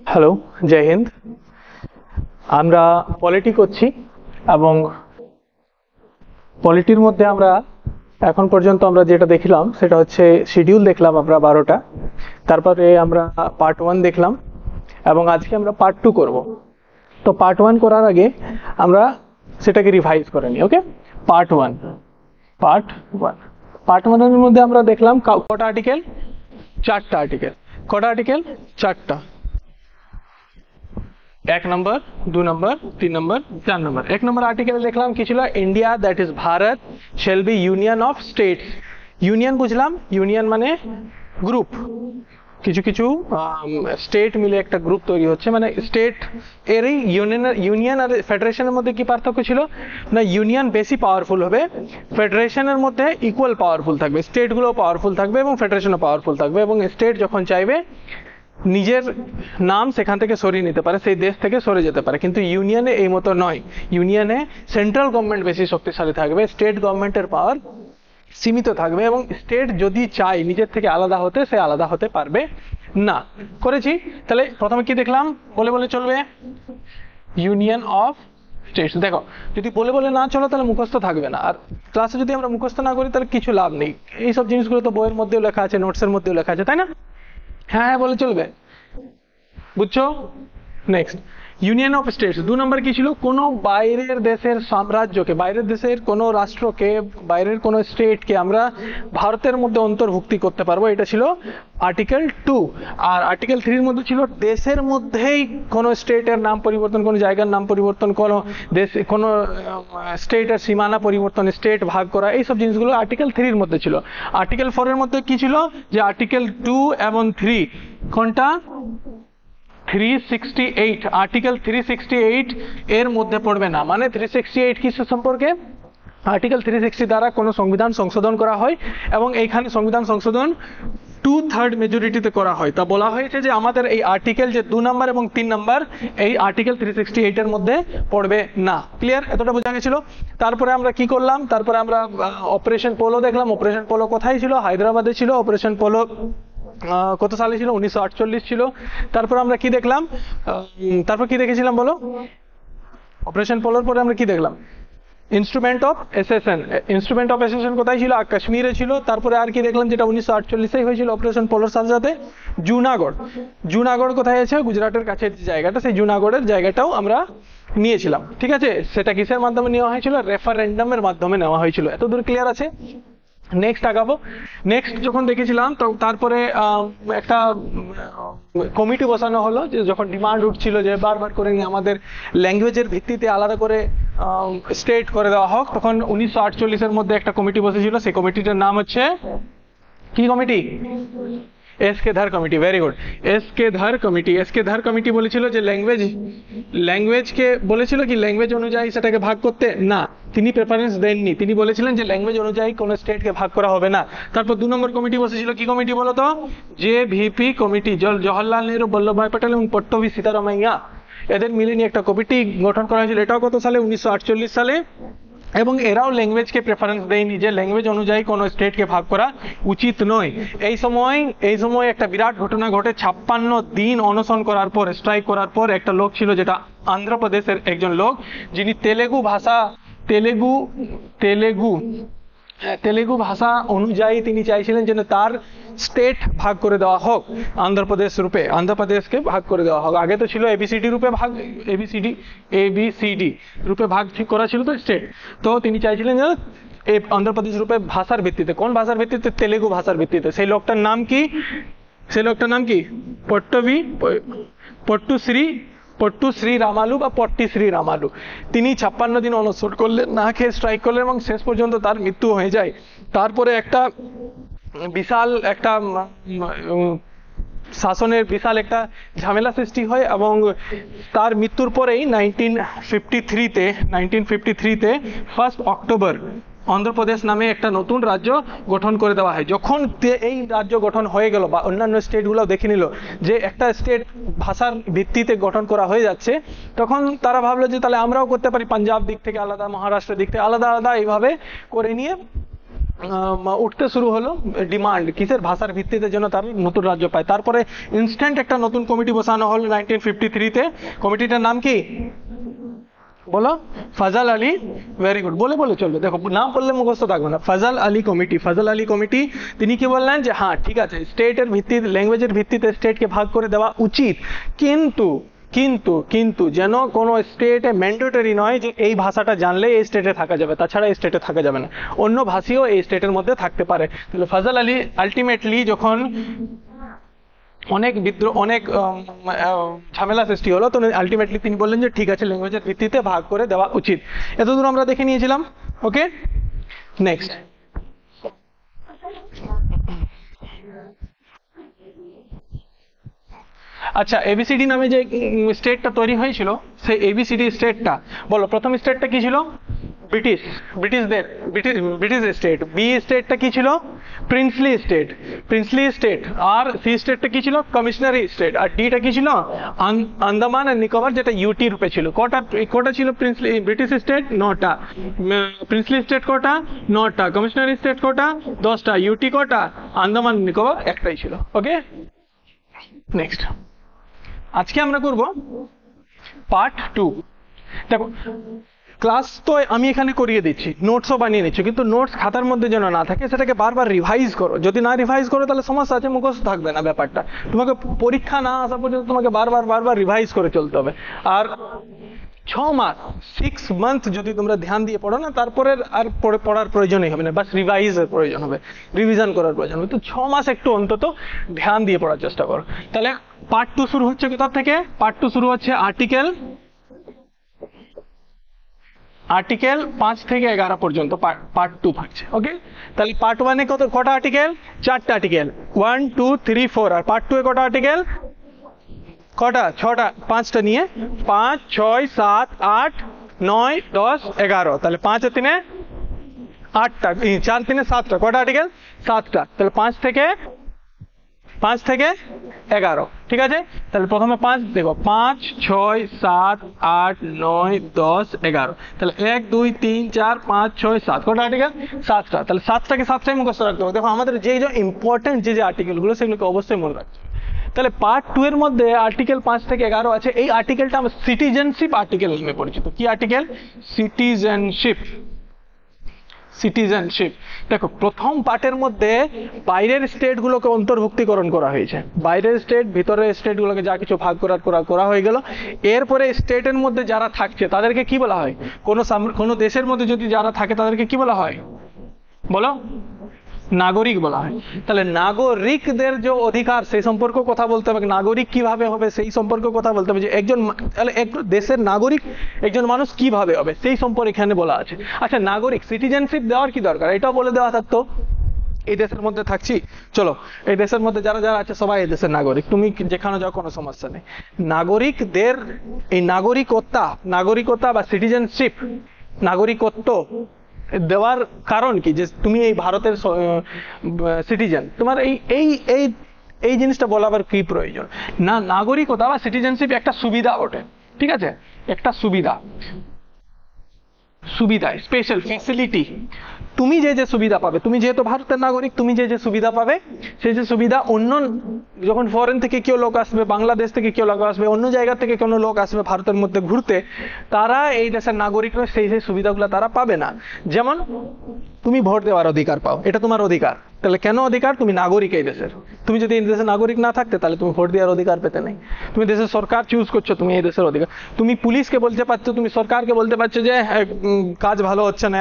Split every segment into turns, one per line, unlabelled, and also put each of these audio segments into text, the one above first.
Hello, জয় হিন্দ। আমরা polity করছি এবং পলিটির মধ্যে আমরা এখন পর্যন্ত আমরা যেটা দেখলাম সেটা হচ্ছে শিডিউল দেখলাম আমরা 12টা, তারপরে আমরা পার্ট 1 দেখলাম এবং আজকে আমরা পার্ট 2 করব। তো পার্ট 1 করার আগে আমরা সেটাকে রিভাইজ করে নিই। ওকে, পার্ট 1 পার্ট 1 এর মধ্যে আমরা দেখলাম কটা আর্টিকেল? 4টা আর্টিকেল। কটা আর্টিকেল? 4টা। 1 নম্বর, 2 নম্বর, 3 নম্বর, 4 নম্বর। 1 নম্বর আর্টিকেলে দেখলাম কি ছিল? India that is Bharat shall be union of states. Union বুঝলাম, ইউনিয়ন মানে গ্রুপ, কিছু কিছু স্টেট মিলে একটা গ্রুপ তৈরি হচ্ছে, মানে স্টেট এর এই ইউনিয়ন আর ফেডারেশনের মধ্যে কি পার্থক্য ছিল না? ইউনিয়ন বেশি পাওয়ারফুল হবে, ফেডারেশনের মধ্যে ইকুয়াল পাওয়ারফুল থাকবে, স্টেটগুলো পাওয়ারফুল থাকবে এবং ফেডারেশনও পাওয়ারফুল থাকবে, এবং স্টেট যখন চাইবে নিজের নাম সেখান থেকে সরিয়ে নিতে পারে, সেই দেশ থেকে সরে যেতে পারে। কিন্তু ইউনিয়নে এই মতো নয়, ইউনিয়নে সেন্ট্রাল গভর্নমেন্ট বেশি শক্তিশালী থাকবে, স্টেট গভর্নমেন্টের পাওয়ার সীমিত থাকবে, এবং স্টেট যদি চায় নিজের থেকে আলাদা হতে, সে আলাদা হতে পারবে না। করেছি? তাহলে প্রথমে কি দেখলাম? বলে বলে চলবে, ইউনিয়ন অফ স্টেটস। দেখো, যদি বলে বলে না চলো তাহলে মুখস্থ থাকবে না, আর ক্লাসে যদি আমরা মুখস্থ না করি তাহলে কিছু লাভ নেই। এইসব জিনিসগুলো তো বইয়ের মধ্যেও লেখা আছে, নোটসের মধ্যেও লেখা আছে, তাই না? হ্যাঁ হ্যাঁ বলে চলবে, বুঝছো? Next, union of states. 2 নম্বর কি ছিল? কোনো বাইরের দেশের সাম্রাজ্যকে, বাইরের দেশের কোনো রাষ্ট্রকে, বাইরের কোনো স্টেটকে আমরা ভারতের মধ্যে অন্তর্ভুক্তি করতে পারবো, এটা ছিল আর্টিকেল 2। আর আর্টিকেল 3 এর মধ্যে ছিল দেশের মধ্যেই কোনো স্টেটের নাম পরিবর্তন, কোনো জায়গার নাম পরিবর্তন, কোনো দেশ, কোনো স্টেটের সীমানা পরিবর্তন, স্টেট ভাগ করা, এইসব জিনিসগুলো আর্টিকেল 3 এর মধ্যে ছিল। আর্টিকেল 4 এর মধ্যে কি ছিল? যে আর্টিকেল 2 এবং 3, কোনটা? 368, আর্টিকেল 368 এর মধ্যে পড়বে না। মানে 368 কিসের সম্পর্কে? আর্টিকেল 360 দ্বারা কোনো সংবিধান সংশোধন করা হয়, এবং এইখানে সংবিধান সংশোধন 2/3 মেজরিটিতে করা হয়। তা বলা হয়েছে যে আমাদের এই আর্টিকেল যে 2 নম্বর এবং 3 নম্বর, এই আর্টিকেল 368 এর মধ্যে পড়বে না। ক্লিয়ার? এতটা বোঝা গেছিল? তারপরে আমরা কি করলাম? তারপরে আমরা অপারেশন পোলো দেখলাম। অপারেশন পোলো কোথায় ছিল? হায়দ্রাবাদে ছিল। অপারেশন পোলো কত সালে ছিল? 1948 ছিল। তারপর আমরা কি দেখলাম? তারপর কি দেখেছিলাম বলো? অপারেশন পোলোর পরে আমরা কি দেখলাম? Instrument of accession. Instrument of accession কোথায় ছিল? কাশ্মীরে ছিল। তারপরে আর কি দেখলাম যেটা 1948 হয়েছিল অপারেশন পোলোর সাথে সাথে? জুনাগড়। জুনাগড় কোথায় আছে? গুজরাটের কাছে যে জায়গাটা, সেই জুনাগড়ের জায়গাটাও আমরা নিয়েছিলাম। ঠিক আছে? সেটা কিসের মাধ্যমে নেওয়া হয়েছিল? রেফারেন্ডামের মাধ্যমে নেওয়া হয়েছিল। এতদূর ক্লিয়ার আছে? নেক্সট আগাবো। নেক্সট যখন দেখেছিলাম তো তারপরে একটা কমিটি বসানো হলো, যে যখন ডিমান্ড উঠছিল যে বারবার করে নিয়ে আমাদের ল্যাঙ্গুয়েজের ভিত্তিতে আলাদা করে স্টেট করে দেওয়া হোক, তখন 1948 এর মধ্যে একটা কমিটি বসেছিল। সেই কমিটিটার নাম হচ্ছে কি কমিটি? এস.কে ধার কমিটি। ভেরি গুড, এস.কে ধার কমিটি। এস.কে ধার কমিটি বলেছিল যে ল্যাঙ্গুয়েজকে বলেছিল কি ল্যাঙ্গুয়েজ অনুযায়ী সেটাকে ভাগ করতে? না, তিনি প্রেফারেন্স দেননি। তিনি বলেছিলেন যে ল্যাঙ্গুয়েজ অনুযায়ী কোনো স্টেটকে ভাগ করা হবে না। তারপর 2 নম্বর কমিটি বসেছিল। কি কমিটি বলো তো? JVP কমিটি, জওহরলাল নেহরু, বল্লভভাই প্যাটেল এবং পট্টভি সীতারামাইয়া, এদের মিলে নিয়ে একটা কমিটি গঠন করা হয়েছিল। এটাও কত সালে? 1948 সালে। এবং এরাও ল্যাঙ্গুয়েজকে প্রেফারেন্স দেয়নি, যে ল্যাঙ্গুয়েজ অনুযায়ী কোনো স্টেটকে ভাগ করা উচিত নয়। এই সময় একটা বিরাট ঘটনা ঘটে। 56 দিন অনশন করার পর, স্ট্রাইক করার পর, একটা লোক ছিল যেটা অন্ধ্রপ্রদেশের একজন লোক, যিনি তেলেগু ভাষা অনুযায়ী তিনি চাইছিলেন যেন তার স্টেট ভাগ করে দেওয়া হোক, অন্ধ্রপ্রদেশ রূপে, অন্ধ্রপ্রদেশকে ভাগ করে দেওয়া হোক। আগে তো ছিল এবিসিডি রূপে ভাগ, এবিসিডি রূপে ভাগ ঠিক করা ছিল তো স্টেট। তো তিনি চাইছিলেন যে এই অন্ধ্রপ্রদেশ রূপে ভাষার ভিত্তিতে। কোন ভাষার ভিত্তিতে? তেলেগু ভাষার ভিত্তিতে। সেই লোকটার নাম কি? পট্টুশ্রী রামালু বা পট্টিশ্রী রামালু। তিনি 56 দিন অনশন করলেন, না খেয়ে স্ট্রাইক করলেন, এবং শেষ পর্যন্ত তার মৃত্যু হয়ে যায়। তারপরে একটা বিশাল একটা শাসনের বিশাল একটা ঝামেলা সৃষ্টি হয়, এবং তার মৃত্যুর পরেই 1953-তে 1 অক্টোবর অন্ধ্রপ্রদেশ নামে একটা নতুন রাজ্য গঠন করে দেওয়া হয়। যখন এই রাজ্য গঠন হয়ে গেল, বা অন্যান্য স্টেটগুলো দেখে নিল যে একটা স্টেট ভাষার ভিত্তিতে গঠন করা হয়ে যাচ্ছে, তখন তারা ভাবলো যে তাহলে আমরাও করতে পারি, পাঞ্জাব দিক থেকে আলাদা, মহারাষ্ট্রের দিক থেকে আলাদা আলাদা, এইভাবে করে নিয়ে উঠতে শুরু হলো, ডিমান্ড কিসের, ভাষার ভিত্তিতে যেন তার নতুন রাজ্য পায়। তারপরে ইনস্ট্যান্ট একটা নতুন কমিটি বসানো হলো 1953-তে। কমিটিটার নাম কি বলো? ফজল আলী। ভেরি গুড, বলে বলে চলবে, দেখো নাম বললে মুখস্থ থাকবে না। ফজল আলী কমিটি, ফজল আলী কমিটি তিনি কি বললেন যে হ্যাঁ ঠিক আছে, স্টেটের ভিত্তিতে, ল্যাঙ্গুয়েজের ভিত্তিতে স্টেটকে ভাগ করে দেওয়া উচিত, কিন্তু কিন্তু কিন্তু যেন কোনো স্টেটে ম্যান্ডেটরি নয় যে এই ভাষাটা জানলে এই স্টেটে থাকা যাবে, তাছাড়া এই স্টেটে থাকা যাবে না, অন্য ভাষীও এই স্টেটের মধ্যে থাকতে পারে। তাহলে ফজল আলী আলটিমেটলি যখন অনেক বিদ্রোহ, অনেক ঝামেলা সৃষ্টি হলো, তো আলটিমেটলি তিনি বললেন যে ঠিক আছে, ল্যাঙ্গুয়েজের ভিত্তিতে ভাগ করে দেওয়া উচিত। এতদূর আমরা দেখে নিয়েছিলাম। ওকে, নেক্সট। আচ্ছা, এবিসিডি নামে যে স্টেটটা তৈরি হয়েছিল, সেই এবিসিডি স্টেটটা বলো, প্রথম স্টেটটা কি ছিল? ব্রিটিশদের ব্রিটিশ স্টেট। বি স্টেটটা কি ছিল? Princely state. আর সি স্টেটটা কি ছিল? কমিশনারি স্টেট। আর ডিটা কি ছিল? আন্দামান আর নিকোবর, যেটা ইউটি রূপে ছিল। কটা ছিল ব্রিটিশ স্টেট? 9টা। প্রিন্সলি স্টেট কটা? 9টা। কমিশনারি স্টেট কটা? 10টা। ইউটি কটা? আন্দামান নিকোবর একটাই ছিল। ওকে, নেক্সট। আজকে আমরা করব পার্ট 2। দেখো, ক্লাস তো আমি এখানে করিয়ে দিচ্ছি, নোটসও বানিয়ে নিচ্ছি, কিন্তু নোটস খাতার মধ্যে যেন না থাকে, সেটাকে বারবার রিভাইজ করো। যদি না রিভাইজ করো তাহলে সমস্যা আছে, মুখস্থ থাকবে না ব্যাপারটা। তোমাকে পরীক্ষা না আসা পর্যন্ত তোমাকে বারবার রিভাইজ করে চলতে হবে। আর 6 মাস, 6 মান্থ যদি তোমরা ধ্যান দিয়ে পড়ো না, তারপরে আর পড়ার প্রয়োজনই হবে না, বাস রিভাইজের প্রয়োজন হবে, রিভিশন করার প্রয়োজন হবে। তো 6 মাস একটু অন্তত ধ্যান দিয়ে পড়ার চেষ্টা করো। তাহলে পার্ট 2 শুরু হচ্ছে কোথা থেকে? পার্ট 2 শুরু হচ্ছে আর্টিকেল 5 থেকে 11 পর্যন্ত পার্ট 2 থাকছে। ওকে, তাহলে পার্ট 1 এ কটা আর্টিকেল? 4টা আর্টিকেল, 1 2 3 4। আর পার্ট 2 এ কটা আর্টিকেল? কটা? 6টা। 5টা নিয়ে 5 6 7 8 9 10 11। তাহলে 5 আর 3 8টা, 4 3 7টা। কটা আর্টিকেল? 7টা। তাহলে 5 থেকে 11। ঠিক আছে, তাহলে প্রথমে 5 দেখো, 5 6 7 8 9 10 11। তাহলে 1 2 3 4 5 6 7। কটা আর্টিকেল? 7টা। তাহলে 7টাকে 7টাই মুখস্থ রাখতে হবে। দেখো, আমাদের যে ইম্পর্টেন্ট যে আর্টিকেলগুলো, সেগুলোকে অবশ্যই মনে রাখতে হবে। তাহলে পার্ট 2 এর মধ্যে আর্টিকেল 5 থেকে 11 আছে। এই আর্টিকেলটা আমার সিটিজেনশিপ আর্টিকেল নামে পরিচিত। কি আর্টিকেল? সিটিজেনশিপ। দেখো, প্রথম পার্টের মধ্যে বাইরের স্টেটগুলোকে অন্তর্ভুক্তিকরণ করা হয়েছে। বাইরের স্টেট, ভিতরের স্টেটগুলোকে যা কিছু ভাগ করা হয়ে গেল। এরপরে স্টেটের মধ্যে যারা থাকছে তাদেরকে কি বলা হয়? কোনো দেশের মধ্যে যদি যারা থাকে তাদেরকে কি বলা হয় বলো? নাগরিক বলা হয়। তাহলে নাগরিকদের যে অধিকার, সেই সম্পর্কে কথা বলতে হবে। নাগরিক কিভাবে হবে সেই সম্পর্কে কথা বলতে হবে, যে তাহলে এক দেশের নাগরিক একজন মানুষ কিভাবে হবে সেই সম্পর্কে এখানে বলা আছে। আচ্ছা, নাগরিক সিটিজেনশিপ দেওয়ার কি দরকার? এটাও বলে দেওয়া থাকতো। এই দেশের মধ্যে থাকছি, চলো এই দেশের মধ্যে যারা যারা আছে সবাই এই দেশের নাগরিক, তুমি যেখানে যাও কোনো সমস্যা নেই। নাগরিকদের এই নাগরিকতা বা সিটিজেনশিপ, নাগরিকত্ব দেওয়ার কারণ কি? যে তুমি এই ভারতের সিটিজেন, তোমার এই জিনিসটা বলাবার কি প্রয়োজন? না, নাগরিকতা বা সিটিজেনশিপ একটা সুবিধা বটে। ঠিক আছে, একটা সুবিধা, স্পেশাল ফ্যাসিলিটি। তুমি যে সুবিধা পাবে, তুমি যেহেতু ভারতের নাগরিক, তুমি যে সুবিধা পাবে, সেই যে সুবিধা অন্য, যখন ফরেন থেকে কেউ লোক আসবে, বাংলাদেশ থেকে কেউ লোক আসবে, অন্য জায়গা থেকে কোনো লোক আসবে ভারতের মধ্যে ঘুরতে, তারা এই দেশের নাগরিক নয়, সেই সুবিধাগুলো তারা পাবে না। যেমন তুমি ভোট দেওয়ার অধিকার পাও, এটা তোমার অধিকার। তাহলে কেন অধিকার? তুমি নাগরিক এই দেশের। তুমি যদি এই দেশের নাগরিক না থাকতে, তাহলে তুমি ভোট দেওয়ার অধিকার পেতে নেই। তুমি দেশের সরকার চুজ করছো, তুমি এই দেশের অধিকার। তুমি পুলিশকে বলতে পারছো, তুমি সরকারকে বলতে পারছো যে কাজ ভালো হচ্ছে না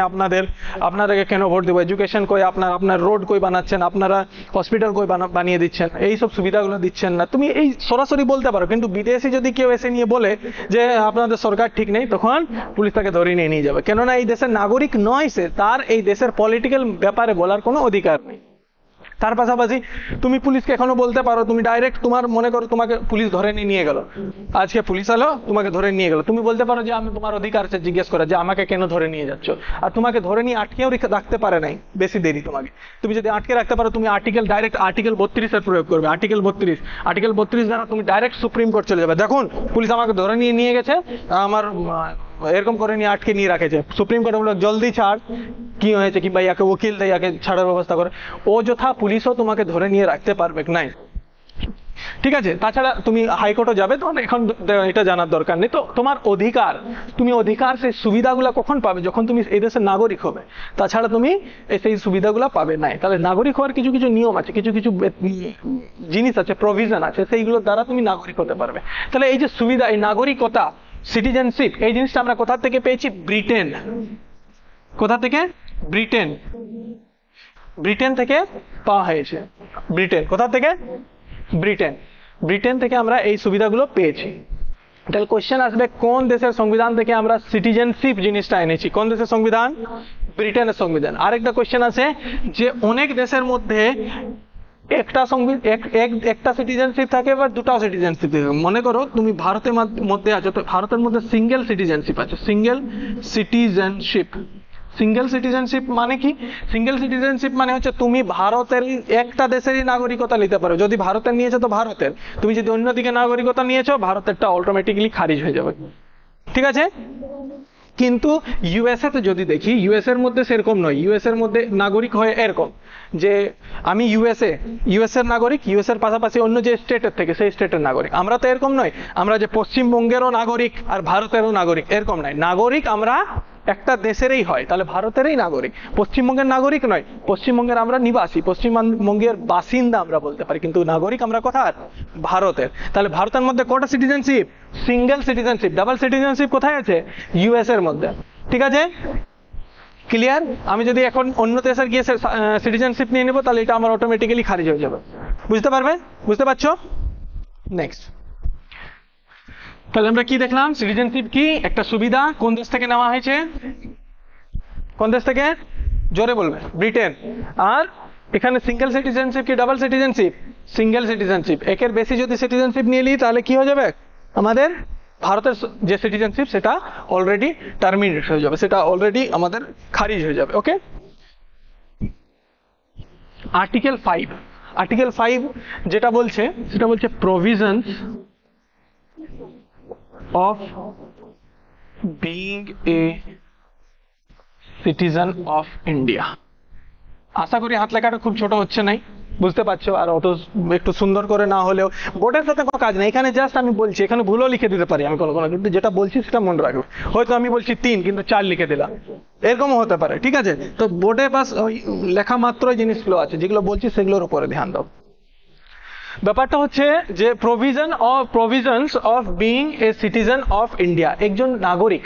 আপনাদেরকে কেন ভোট দেবো? এডুকেশন কই আপনার রোড কই বানাচ্ছেন, আপনারা হসপিটাল কই বানিয়ে দিচ্ছেন, এই সব সুবিধাগুলো দিচ্ছেন না। তুমি এই সরাসরি বলতে পারো। কিন্তু বিদেশি যদি কেউ এসে নিয়ে বলে যে আপনাদের সরকার ঠিক নেই, তখন পুলিশ তাকে ধরে নিয়ে যাবে। কেননা এই দেশের নাগরিক নয় সে, তার এই দেশের পলিটিক্যাল ব্যাপারে বলার কোনো অধিকার নেই। তার পাশাপাশি তুমি পুলিশকে এখনো বলতে পারো, তুমি ডাইরেক্ট, তোমার মনে করো তোমাকে পুলিশ ধরে নিয়ে গেল, আজকে পুলিশ এলো তোমাকে ধরে নিয়ে গেল, তুমি বলতে পারো যে আমি, তোমার অধিকার আছে জিজ্ঞেস করা যে আমাকে কেন ধরে নিয়ে যাচ্ছ। আর তোমাকে ধরে নিয়ে আটকেও রাখতে পারে নাই বেশি দেরি তোমাকে। তুমি যদি আটকে রাখতে পারো, তুমি ডাইরেক্ট আর্টিকেল 32 এর প্রয়োগ করবে। আর্টিকেল 32 দ্বারা তুমি ডাইরেক্ট সুপ্রিম কোর্ট চলে যাবে। দেখুন, পুলিশ আমাকে ধরে নিয়ে গেছে, আমার এরকম করে নিয়ে আটকে নিয়ে রাখেছে, সুপ্রিম কোর্ট বলল জলদি ছাড়, কি হয়েছে, কিংবা ইয়াকে উকিল দেয়, ইয়াকে ছাড়ার ব্যবস্থা করে, অযথা পুলিশও তোমাকে ধরে নিয়ে রাখতে পারবে নাই, ঠিক আছে। তাছাড়া তুমি হাইকোর্টও যাবে, তখন এখন এটা জানার দরকার নেই। তো তোমার অধিকার, তুমি অধিকার সেই সুবিধাগুলো কখন পাবে, যখন তুমি এই দেশের নাগরিক হবে, তাছাড়া তুমি সেই সুবিধাগুলো পাবে নাই। তাহলে নাগরিক হওয়ার কিছু কিছু নিয়ম আছে, কিছু কিছু জিনিস আছে, প্রভিশন আছে, সেইগুলোর দ্বারা তুমি নাগরিক হতে পারবে। তাহলে এই যে সুবিধা, এই নাগরিকতা, সিটিজেনশিপ, এই জিনিসটা আমরা কোথা থেকে পেয়েছি? ব্রিটেন। কোথা থেকে? ব্রিটেন। ব্রিটেন থেকে পাওয়া হয়েছে। ব্রিটেন কোথা থেকে? ব্রিটেন। ব্রিটেন থেকে আমরা এই সুবিধাগুলো পেয়েছি। তাহলে কোশ্চেন আসবে, কোন দেশের সংবিধান থেকে আমরা সিটিজেনশিপ জিনিসটা এনেছি? কোন দেশের সংবিধান? ব্রিটেনের সংবিধান। আরেকটা কোশ্চেন আছে যে অনেক দেশের মধ্যে একটা সিটিজেনশিপ থাকে বা দুটো সিটিজেনশিপ থাকে। মনে করো তুমি ভারতের মধ্যে আছো, তো ভারতের মধ্যে সিঙ্গেল সিটিজেনশিপ আছে, সিঙ্গেল সিটিজেনশিপ। সিঙ্গেল সিটিজেনশিপ মানে কি? সিঙ্গেল সিটিজেনশিপ মানে হচ্ছে তুমি ভারতের একটা দেশেরই নাগরিকতা নিতে পারো। যদি ভারতের নিয়েছো তো ভারতের, তুমি যদি অন্যদিকে নাগরিকতা নিয়েছো, ভারতেরটা অটোমেটিক্যালি খারিজ হয়ে যাবে, ঠিক আছে। কিন্তু ইউএসএ তে যদি দেখি, ইউএস এর মধ্যে সেরকম নয়। ইউএস এর মধ্যে নাগরিক হয় এরকম যে আমি ইউএস এর নাগরিক, ইউএস এর পাশাপাশি অন্য যে স্টেটের থেকে সেই স্টেটের নাগরিক। আমরা তো এরকম নয়, আমরা যে পশ্চিমবঙ্গেরও নাগরিক আর ভারতেরও নাগরিক এরকম নয়। নাগরিক আমরা একটা দেশেরই হয়, তাহলে ভারতেরই নাগরিক, পশ্চিমবঙ্গের নাগরিক নয়। পশ্চিমবঙ্গের আমরা নিবাসী, পশ্চিমবঙ্গের বাসিন্দা আমরা বলতে পারি, কিন্তু নাগরিক আমরা কোথায়? ভারতের। তাহলে ভারতের মধ্যে কটা citizenship? Single citizenship. Double citizenship কোথায় আছে? ইউএস এর মধ্যে, ঠিক আছে, ক্লিয়ার। আমি যদি এখন অন্য দেশের গিয়ে সিটিজেনশিপ নিয়ে নেবো, তাহলে এটা আমার অটোমেটিক্যালি খারিজ হয়ে যাবে। বুঝতে পারবে? বুঝতে পারছো? নেক্সট, তাহলে আমরা কি দেখলাম? সিটিজেনশিপ কি? একটা সুবিধা। কোন দেশ থেকে নেওয়া হয়েছে? কোন দেশ থেকে? জোরে বলবে। ব্রিটেন। আর এখানে সিঙ্গেল সিটিজেনশিপ কি ডাবল সিটিজেনশিপ? Single citizenship. একের বেশি যদি সিটিজেনশিপ নিয়ে নিই, তাহলে কি হয়ে যাবে? আমাদের ভারতের যে সিটিজেনশিপ সেটা অলরেডি টার্মিনেট হয়ে যাবে, সেটা অলরেডি আমাদের খারিজ হয়ে যাবে। ওকে। আর্টিকেল 5, আর্টিকেল 5 যেটা বলছে সেটা বলছে provisions of being a citizen of India। আশা করি হাত লেখাটা খুব ছোট হচ্ছে নাই, বুঝতে পারছো? আর অত একটু সুন্দর করে না হলেও, বোর্ডের সাথে কোনো কাজ নেই, এখানে জাস্ট আমি বলছি, এখানে ভুলও লিখে দিতে পারি আমি কোনো কোনো, কিন্তু যেটা বলছি সেটা মনে রাখবে। হয়তো আমি বলছি 3 কিন্তু 4 লিখে দিলাম, এরকমও হতে পারে, ঠিক আছে। তো বোর্ডে বাস ওই লেখা মাত্রই জিনিসগুলো আছে, যেগুলো বলছি সেগুলোর উপরে ধ্যান দাও। ব্যাপারটা হচ্ছে যে provisions of being a citizen of India, একজন নাগরিক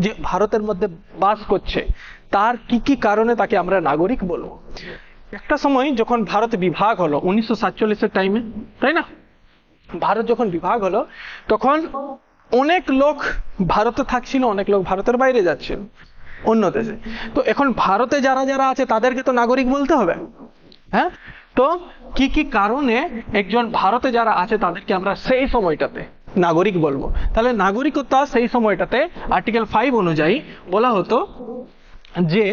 যে ভারতের মধ্যে বাস করছে, তার কি কি কারণে তাকে আমরা নাগরিক বলবো। একটা সময় যখন ভারত বিভাগ হলো 1947-এর টাইমে, তাই না? ভারত যখন বিভাগ হলো তখন অনেক লোক ভারতে থাকছিল, অনেক লোক ভারতের বাইরে যাচ্ছিল অন্য দেশে। তো এখন ভারতে যারা যারা আছে তাদেরকে তো নাগরিক বলতে হবে, হ্যাঁ। তো কি কি কারণে একজন ভারতে যারা আছে তাদেরকে আমরা সেই সময়টাতে নাগরিক বলবো। তাহলে নাগরিকতা সেই সময়টাতে আর্টিকেল 5 অনুযায়ী বলা হতো যে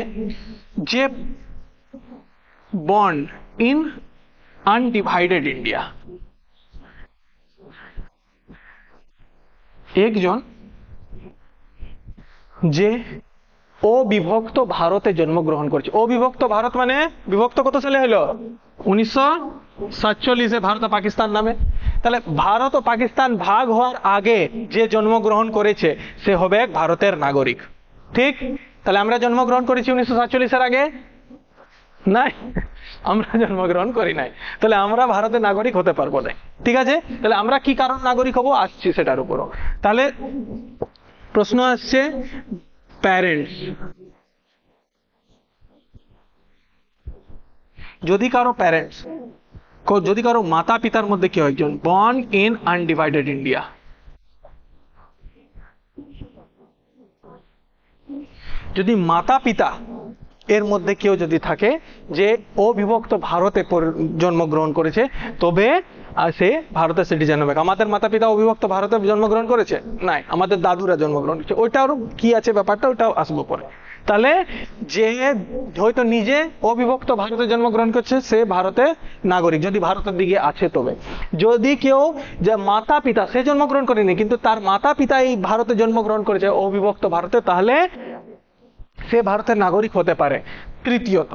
যে বর্ন ইন আনডিভাইডেড ইন্ডিয়া, একজন যে অবিভক্ত ভারতে জন্মগ্রহণ করেছে। অবিভক্ত ভারত মানে বিভক্ত কত সালে হলো? 1947-এ ভারত ও পাকিস্তান নামে। তাহলে ভারত ও পাকিস্তান ভাগ হওয়ার আগে যে জন্মগ্রহণ করেছে সে হবে ভারতের নাগরিক, ঠিক? তাহলে আমরা জন্মগ্রহণ করেছি 1947-এর আগে? নাই, আমরা জন্মগ্রহণ করি নাই, তাহলে আমরা ভারতের নাগরিক হতে পারবো না, ঠিক আছে। তাহলে আমরা কি কারণ নাগরিক হবো আসছি সেটার উপরও। তাহলে প্রশ্ন আসছে প্যারেন্টস, যদি কারো প্যারেন্টস, যদি কারো মাতা পিতার মধ্যে কেউ একজন বর্ন ইন আনডিভাইডেড ইন্ডিয়া, যদি মাতা পিতা এর মধ্যে কেউ যদি থাকে যে অবিভক্ত ভারতে জন্মগ্রহণ করেছে, তবে সে ভারতের সিটিজেন হবে। আমাদের মাতা পিতা অবিভক্ত ভারতে জন্মগ্রহণ করেছে? নাই, আমাদের দাদুরা জন্মগ্রহণ করেছে। ওইটাও কি আছে ব্যাপারটা, ওটাও আসবো পরে, তাহলে যে হয়তো নিজে অবিভক্ত ভারতে জন্মগ্রহণ করছে সে ভারতের নাগরিক, যদি ভারতের দিকে আছে তবে। যদি কেউ যে মাতা পিতা সে জন্মগ্রহণ করেনি কিন্তু তার মাতা পিতা এই ভারতে জন্মগ্রহণ করেছে অবিভক্ত ভারতে, তাহলে সে ভারতের নাগরিক হতে পারে। তৃতীয়ত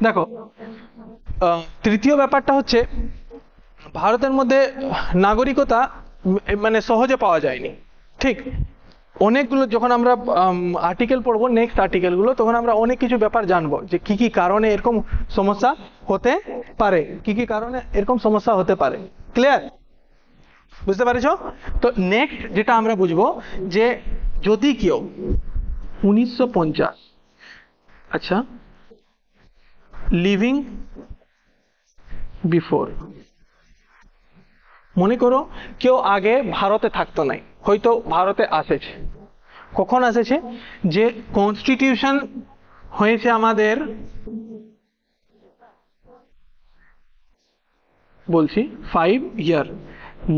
দেখো, তৃতীয় ব্যাপারটা হচ্ছে ভারতের মধ্যে নাগরিকতা মানে সহজে পাওয়া যায়নি। ঠিক, অনেকগুলো যখন আমরা আর্টিকেল পড়বো, নেক্সট আর্টিকেলগুলো, তখন আমরা অনেক কিছু ব্যাপার জানবো যে কি কি কারণে এরকম সমস্যা হতে পারে, কি কি কারণে এরকম সমস্যা হতে পারে। ক্লিয়ার? বুঝতে পারছো? তো নেক্সট যেটা আমরা বুঝবো যে যদি কেউ 1950, আচ্ছা, লিভিং বিফোর, মনে করো কেউ আগে ভারতে থাকতো নাই, হয়তো ভারতে আসেছে। কখন আসেছে? যে কনস্টিটিউশন হয়েছে আমাদের, বলছি 5 ইয়ার,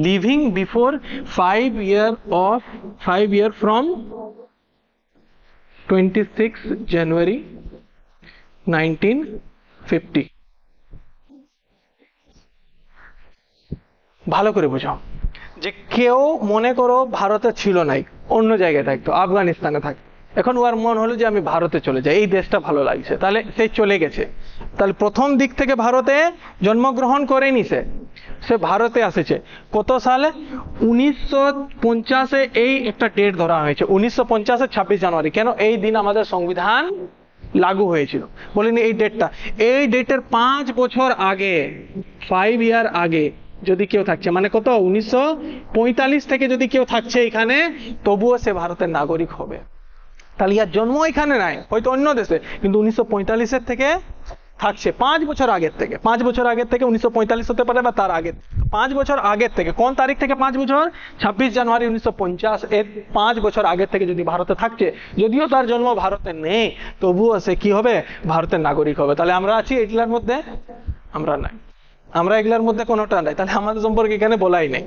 লিভিং বিফোর 5 ইয়ার ফ্রম 26 জানুয়ারি 1950। ভালো করে বোঝাও যে কেউ মনে করো ভারতে ছিল নাই, অন্য জায়গায় থাকতো, আফগানিস্তানে থাকতো, এখন ওর মন হলো যে আমি ভারতে চলে যাই, এই দেশটা ভালো লাগছে, তাহলে সে চলে গেছে। তাহলে প্রথম দিক থেকে ভারতে জন্মগ্রহণ করেনি, সে ভারতে আসেছে কত সালে? 1950-এ এই একটা ডেট ধরা হয়েছে, 1950-এর 26 জানুয়ারি। কেন? এই দিন আমাদের সংবিধান লাগু হয়েছিল। বলিনি এই ডেটটা, এই ডেটের 5 বছর আগে, 5 ইয়ার আগে যদি কেউ থাকছে, মানে কত, 1945 থেকে যদি কেউ থাকছে এখানে, তবুও সে ভারতের নাগরিক হবে। তাহলে ইয়ার জন্ম এখানে নাই, হয়তো অন্য দেশে, কিন্তু 1945-এর থেকে থাকছে, 5 বছর আগের থেকে। 5 বছর আগের থেকে 1945 হতে পারে বা তার আগে, 5 বছর আগের থেকে। কোন তারিখ থেকে 5 বছর? 26 জানুয়ারি 1950 এর 5 বছর আগের থেকে যদি ভারতে থাকছে, যদিও তার জন্ম ভারতে নেই, তবুও সে কি হবে? ভারতের নাগরিক হবে। তাহলে আমরা আছি এগুলার মধ্যে? আমরা নাই, আমরা এগুলার মধ্যে কোনোটা নাই, তাহলে আমাদের সম্পর্কে এখানে বলাই নেই।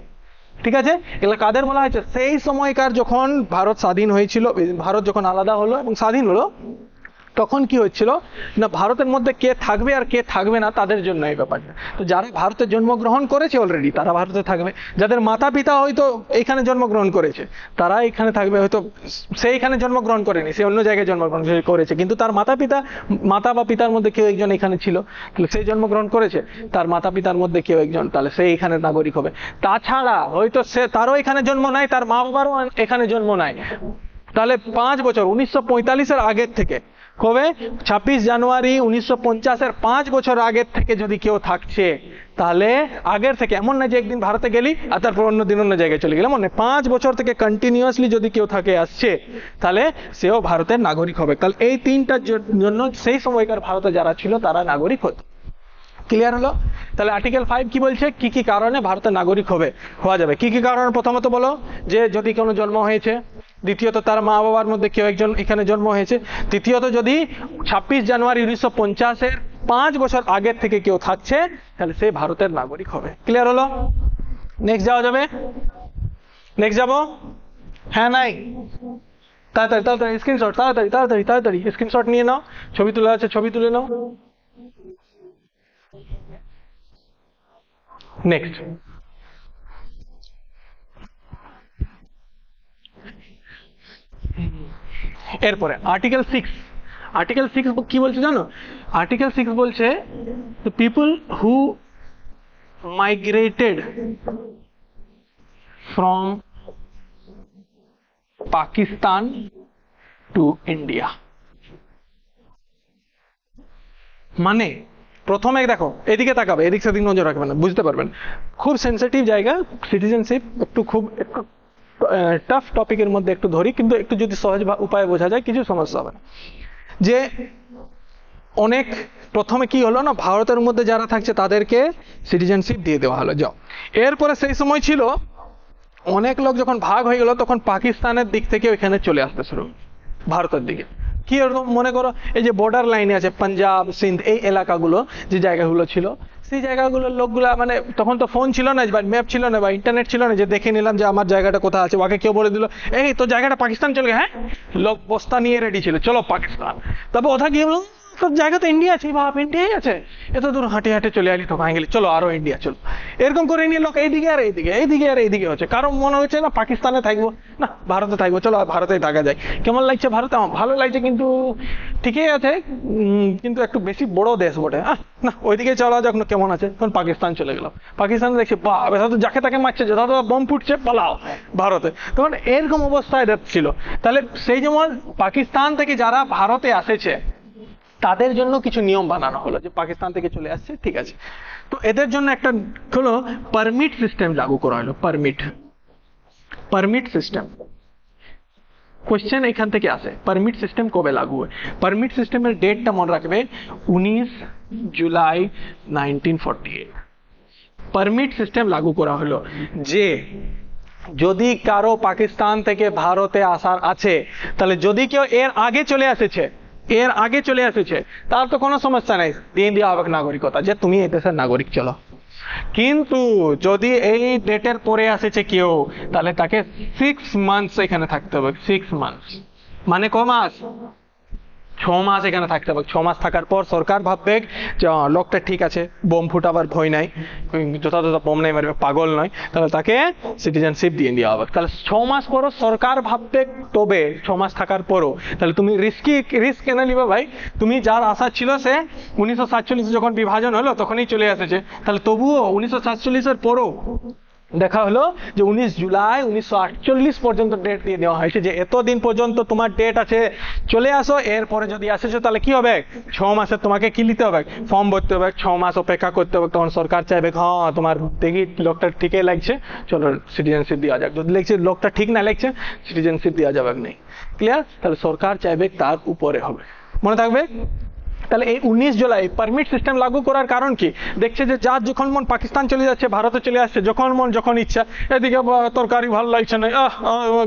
ঠিক আছে? এগুলো কাদের বলা হয়েছে? সেই সময়কার যখন ভারত স্বাধীন হয়েছিল, ভারত যখন আলাদা হলো এবং স্বাধীন হলো, তখন কি হচ্ছিল না, ভারতের মধ্যে কে থাকবে আর কে থাকবে না তাদের জন্য এই ব্যাপারটা। তো যারা ভারতে জন্মগ্রহণ করেছে অলরেডি তারা ভারতে থাকবে, যাদের মাতা পিতা হয়তো এখানে জন্মগ্রহণ করেছে তারা এখানে থাকবে। হয়তো সে এখানে জন্মগ্রহণ করেনি, সে অন্য জায়গায় জন্মগ্রহণ করেছে, কিন্তু তার মাতা বা পিতার মধ্যে কেউ একজন এখানে ছিল, তাহলে সে জন্মগ্রহণ করেছে, তার মাতা পিতার মধ্যে কেউ একজন, তাহলে সে এখানে নাগরিক হবে। তাছাড়া হয়তো সে, তারও এখানে জন্ম নাই, তার মা বাবারও এখানে জন্ম নাই, তাহলে 5 বছর 1945-এর আগের থেকে, কবে? 26 জানুয়ারি 1950-এর 5 বছর আগের থেকে যদি কেউ থাকছে, তাহলে আগের থেকে, এমন না যে একদিন ভারতে গেলি আর তারপর অন্য দিন অন্য জায়গায় চলে গেলাম, মানে 5 বছর থেকে কন্টিনিউয়াসলি যদি কেউ থাকে আসছে, তাহলে সেও ভারতের নাগরিক হবে। তাহলে এই তিনটার জন্য সেই সময়কার ভারতে যারা ছিল তারা নাগরিক হতো। ক্লিয়ার হলো? তাহলে আর্টিকেল 5 কি বলছে? কি কি কারণে ভারতের নাগরিক হওয়া যাবে? কি কি কারণ? প্রথমত বলো যে যদি কোনো জন্ম হয়েছে, দ্বিতীয়ত তার মা বাবার মধ্যে কেউ একজন এখানে জন্ম হয়েছে, তৃতীয়ত যদি 26 জানুয়ারি 1950-এর 5 বছর আগের থেকে কেউ থাকছে, তাহলে সে ভারতের নাগরিক হবে। ক্লিয়ার হলো? নেক্সট যাওয়া যাবে? নেক্সট যাবো? হ্যাঁ নাই? তাড়াতাড়ি তাড়াতাড়ি স্ক্রিনশট, তাড়াতাড়ি তাড়াতাড়ি তাড়াতাড়ি স্ক্রিনশট নিয়ে নাও। ছবি তোলা আছে, ছবি তুলে নাও। নেক্সট, এরপরে আর্টিকেল 6। আর্টিকেল 6 কি বলছে জানো? আর্টিকেল 6 বলছে the people who migrated from Pakistan to India। মানে প্রথমে দেখো, এদিকে তাকাবে, এদিক সেদিক নজর রাখবে না, বুঝতে পারবেন। খুব সেন্সিটিভ জায়গা, সিটিজেনশিপ একটু খুব টাফ টপিকের মধ্যে একটু ধরি, কিন্তু একটু যদি সহজ উপায়ে বোঝা যায় কিছু সমস্যা হবে না। যে অনেক প্রথমে কি হলো না, ভারতের মধ্যে যারা থাকছে তাদেরকে সিটিজেনশিপ দিয়ে দেওয়া হলো। যাও, এরপরে সেই সময় ছিল অনেক লোক যখন ভাগ হয়ে গেল, তখন পাকিস্তানের দিক থেকে ওইখানে চলে আসতে শুরু, ভারতের দিকে। কি মনে করো, এই যে বর্ডার লাইনে আছে পাঞ্জাব, সিন্ধ, এই এলাকাগুলো যে জায়গাগুলো ছিল, সেই জায়গাগুলোর লোকগুলা মানে তখন তো ফোন ছিল না বা ম্যাপ ছিল না বা ইন্টারনেট ছিল না যে দেখে নিলাম যে আমার জায়গাটা কোথায় আছে, ওকে কেউ বলে দিল এই তো জায়গাটা পাকিস্তান চলে গেছে, হ্যাঁ লোক বস্তা নিয়ে রেডি ছিল চলো পাকিস্তান। তারপর ওটা গিয়ে বললো তোর জায়গা তো ইন্ডিয়া আছে, বাপ ইন্ডিয়াই আছে, এত দূর হাঁটে হাঁটে চলে আলি তো গেলি, চলো আরো ইন্ডিয়া চলো। এরকম করে নিয়ে লোক এইদিকে আর এইদিকে এইদিকে আর এইদিকে হচ্ছে, কারণ মনে হচ্ছে না পাকিস্তানে থাকবো না ভারতে থাকবো, চলো ভারতেই থাকা যায়। কেমন লাগছে ভারতে? আমার ভালো লাগছে, কিন্তু ঠিকই আছে, কিন্তু একটু বেশি বড় দেশ বটে। না ওইদিকে চলা যাক না, কেমন আছে। তখন পাকিস্তান চলে গেলাম, পাকিস্তানে দেখছি বাহ এত তো যাকে তাকে মারছে, যথা বোম ফুটছে পালাও ভারতে। তখন এরকম অবস্থা এদের ছিল। তাহলে সেই যেমন পাকিস্তান থেকে যারা ভারতে আসেছে তাদের জন্য কিছু নিয়ম বানানো হলো, যে পাকিস্তান থেকে চলে আসছে ঠিক আছে, তো এদের জন্য একটা হলো পারমিট সিস্টেম লাগু করা হলো। পারমিট সিস্টেম কোশ্চেন এখান থেকে আসে, পারমিট সিস্টেম কবে লাগু হয়? পারমিট সিস্টেমের ডেটটা মনে রাখবে 19 জুলাই 1948 পারমিট সিস্টেম লাগু করা হলো, যে যদি কারো পাকিস্তান থেকে ভারতে আসার আছে, তাহলে যদি কেউ এর আগে চলে এসেছে তার তো কোনো সমস্যা নেই, দিয়ে দেওয়া হবে নাগরিকতা, যে তুমি এই দেশের নাগরিক চলো। কিন্তু যদি এই ডেটের পরে আসেছে কেউ, তাহলে তাকে 6 মান্থস এখানে থাকতে হবে। 6 মান্থস মানে ক মাস? 6 মাস এখানে থাকতে হবে। 6 মাস থাকার পর সরকার ভাববে যে লোকটা ঠিক আছে, বোম ফুটাবার ভয় নাই, যথাযথ বোম নাই মারবে, পাগল নয়, তাহলে তাকে সিটিজেনশিপ দিয়ে দেওয়া হবে। তাহলে 6 মাস পরও সরকার ভাববে, তবে 6 মাস থাকার পরও তাহলে তুমি রিস্ক কেন নিবে ভাই? তুমি যার আশা ছিল সে 1947 যখন বিভাজন হলো তখনই চলে এসেছে, তাহলে তবুও 1947 পরও দেখা হলো যে 19 জুলাই 1948 পর্যন্ত ডেট দিয়ে দেওয়া হয়েছে, যে এতদিন পর্যন্ত তোমার ডেট আছে, চলে আসো। এরপরে যদি আসেছো তাহলে কি হবে? 6 মাসে তোমাকে কি নিতে হবে? ফর্ম ভরতে হবে, 6 মাস অপেক্ষা করতে হবে। তখন সরকার চাইবে হ্যাঁ তোমার দেখি লোকটা ঠিকই লাগছে, চলো সিটিজেনশিপ দেওয়া যাক। যদি দেখছে লোকটা ঠিক না লাগছে, সিটিজেনশিপ দেওয়া যাবে নেই। ক্লিয়ার? তাহলে সরকার চাইবে তার উপরে হবে, মনে থাকবে। তাহলে এই 19 জুলাই পারমিট সিস্টেম লাগু করার কারণ কি? দেখছে যে যার যখন মন পাকিস্তান চলে যাচ্ছে, ভারতে চলে আসছে, যখন মন যখন ইচ্ছা, এদিকে তরকারি ভালো লাগছে না,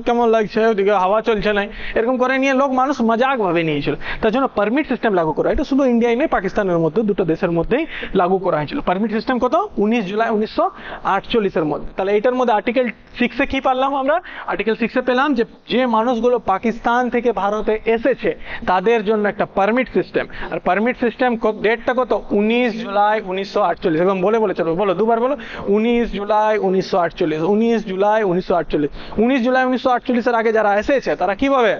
কেমন লাগছে, ওদিকে হাওয়া চলছে না, এরকম করে নিয়ে মানুষ মজাক ভাবে নিয়েছিল। তার জন্য পারমিট সিস্টেম লাগু করা। এটা শুধু ইন্ডিয়ায় নেই, পাকিস্তানের মধ্যে, দুটো দেশের মধ্যেই লাগু করা হয়েছিল পারমিট সিস্টেম। কত? 19 জুলাই 1948 মধ্যে। তাহলে এটার মধ্যে আর্টিকেল 6 কি পারলাম আমরা? আর্টিকেল 6 পেলাম যে মানুষগুলো পাকিস্তান থেকে ভারতে এসেছে তাদের জন্য একটা পারমিট সিস্টেম। আর পারমিট সিস্টেম ডেটটা কত? 19 জুলাই 1948। একদম বলে চলো, বলো দুবার বলো, 19 জুলাই 1948, 19 জুলাই 1948। 19 জুলাই 1948 এর আগে যারা এসেছে তারা কিভাবে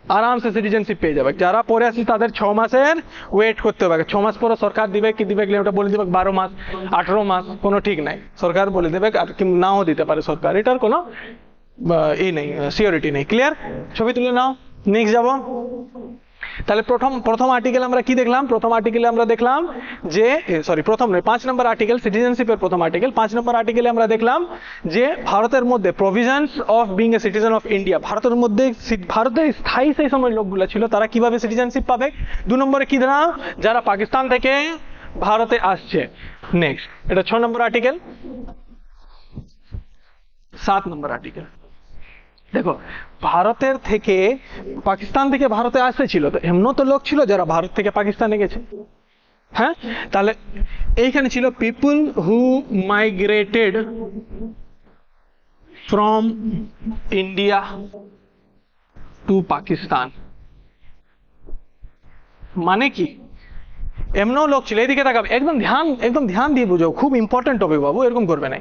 আরামসে সিটিজেনশিপ পেয়ে যাবে। যারা পরে আসছে তাদের 6 মাসের ওয়েট করতে হবে। 6 মাস পরে সরকার দিবে কি দিবে ওটা বলে দিবে, 12 মাস 18 মাস কোনো ঠিক নাই, সরকার বলে দেবে, আর কি নাও দিতে পারে সরকার, এটার কোনো এই নেই, সিওরিটি নেই। ক্লিয়ার? ছবি তুলে নাও, নেক্সট যাব। তাহলে প্রথম আর্টিকেল আমরা কি দেখলাম? প্রথম আর্টিকেলে আমরা দেখলাম যে প্রথম নয়, 5 নম্বর আর্টিকেল, সিটিজেনশিপের প্রথম আর্টিকেল। 5 নম্বর আর্টিকেলে আমরা দেখলাম যে ভারতের মধ্যে provisions of being a citizen of India, ভারতের মধ্যে ভারতে স্থায়ী সেই সময় লোকগুলো ছিল তারা কিভাবে সিটিজেনশিপ পাবে। 2 নম্বরে কি দিলাম? যারা পাকিস্তান থেকে ভারতে আসছে। নেক্সট, এটা 6 নম্বর আর্টিকেল। 7 নম্বর আর্টিকেল দেখো, ভারতের থেকে পাকিস্তান থেকে ভারতে আসেছিল, তো এমনও তো লোক ছিল যারা ভারত থেকে পাকিস্তানে গেছে। হ্যাঁ, তাহলে এইখানে ছিল people who migrated from India to Pakistan. মানে কি? এমনও লোক ছিল, এদিকে তাকাবে, একদম ধ্যান দিয়ে বুঝো, খুব ইম্পর্টেন্ট টপিক বাবু, এরকম করবে না।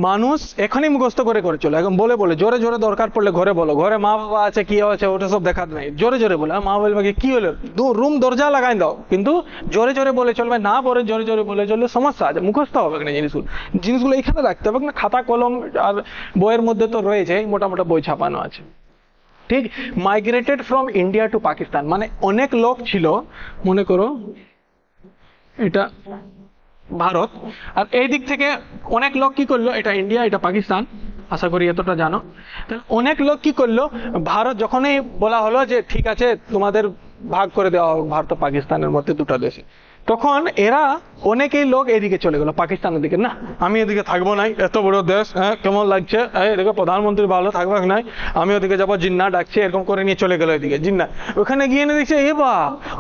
মানুষ এখনই মুখস্থ করে চলো, এখন বলে জোরে দরকার পড়লে ঘরে বলো, ঘরে মা বাবা আছে কি আছে ওটা সব দেখাত নাই, জোরে বলে। মা বলবে কি হলো, রুম দরজা লাগাই দাও, কিন্তু জোরে বলে চলবে না, পরে জোরে বলে চললে সমস্যা আছে, মুখস্থ হবে না জিনিসগুলো এইখানে রাখতে হবে না। খাতা কলম আর বইয়ের মধ্যে তো রয়েছে, মোটা বই ছাপানো আছে। ঠিক, migrated from India to Pakistan মানে অনেক লোক ছিল, মনে করো এটা ভারত, আর এই দিক থেকে অনেক লোক কি করলো, এটা ইন্ডিয়া এটা পাকিস্তান, আশা করি এতটা জানো। তাহলে অনেক লোক কি করলো, ভারত যখনই বলা হলো যে ঠিক আছে তোমাদের ভাগ করে দেওয়া হোক ভারত ও পাকিস্তানের মধ্যে দুটো দেশে, তখন এরা অনেকেই লোক এদিকে চলে গেল পাকিস্তানের দিকে, না আমি এদিকে থাকবো নাই, এত বড় দেশ, হ্যাঁ কেমন লাগছে, এদিকে প্রধানমন্ত্রী ভালো থাকবে নাই, আমি ওদিকে যাবো, জিন্না ডাকছে, এরকম করে নিয়ে চলে গেল এদিকে জিন্না। ওখানে গিয়ে নিয়ে দেখছে এ বা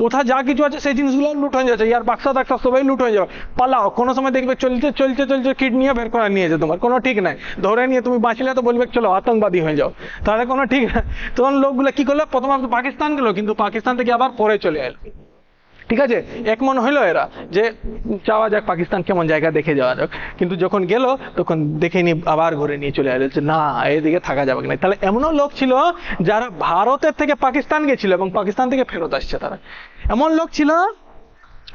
ওঠা যা কিছু আছে সেই জিনিসগুলো লুট হয়ে যাচ্ছে, ইয়ার বাক্সা টাক্সা সবাই লুট হয়ে যাবে, পালাও। কোনো সময় দেখবে চলছে চলছে চলছে কিট নিয়ে বের করে নিয়েছে, তোমার কোনো ঠিক নাই, ধরে নিয়ে তুমি বাঁচলে তো বলবে চলো আতঙ্কবাদী হয়ে যাও, তাহলে কোনো ঠিক নাই। তখন লোকগুলো কি করলো, প্রথমে পাকিস্তান গেল, কিন্তু পাকিস্তান থেকে আবার পরে চলে এলো। ঠিক আছে, এক মন হইলো এরা যে যাওয়া যাক পাকিস্তান কেমন জায়গা দেখে যাওয়া যাক, কিন্তু যখন গেল তখন দেখে নি আবার ঘুরে নিয়ে চলে এলো যে না এদিকে থাকা যাবে না। তাহলে এমনও লোক ছিল যারা ভারতের থেকে পাকিস্তান গেছিল এবং পাকিস্তান থেকে ফেরত আসছে, তারা এমন লোক ছিল।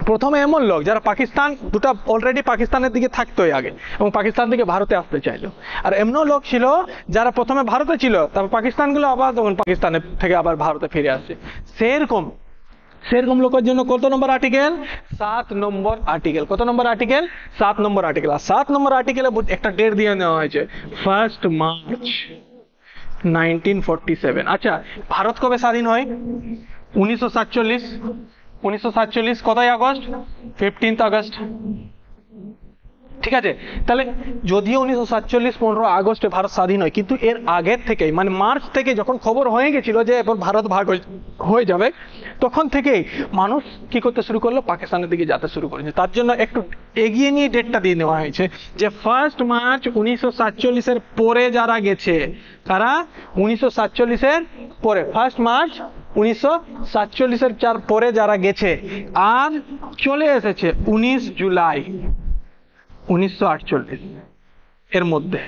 প্রথমে এমন লোক যারা পাকিস্তান দুটা অলরেডি পাকিস্তানের দিকে থাকতোই আগে এবং পাকিস্তান থেকে ভারতে আসতে চাইলো, আর এমনও লোক ছিল যারা প্রথমে ভারতে ছিল, তারপর পাকিস্তান গুলো আবার তখন পাকিস্তানের থেকে আবার ভারতে ফিরে আসছে। সেরকম লোকের জন্য কত নম্বর আর্টিকেল? 7 নম্বর আর্টিকেল। কত নম্বর আর্টিকেল? 7 নম্বর আর্টিকেল। আর 7 নম্বর আর্টিকেলে একটা ডেট দিয়ে নেওয়া হয়েছে, 1 মার্চ 1947। আচ্ছা, ভারত কবে স্বাধীন হয়? 1947। 1947 কতই আগস্ট? 15 আগস্ট। ঠিক আছে, তাহলে যদিও 1947 15 আগস্টে ভারত স্বাধীন হয়, কিন্তু এর আগের থেকেই মানে মার্চ থেকে যখন খবর হয়ে গেছিল যে এবার ভারত ভাগ হয়ে যাবে, তখন থেকেই মানুষ কি করতে শুরু করলো, পাকিস্তানের দিকে যেতে শুরু করেছে। তার জন্য একটু এগিয়ে নিয়ে ডেটটা দিয়ে নেওয়া হয়েছে যে 1 মার্চ 1947 এর পরে যারা গেছে, তারা 1947 এর পরে 1 মার্চ 1947 এর পরে যারা গেছে আর চলে এসেছে 19 জুলাই 1948 এর মধ্যে,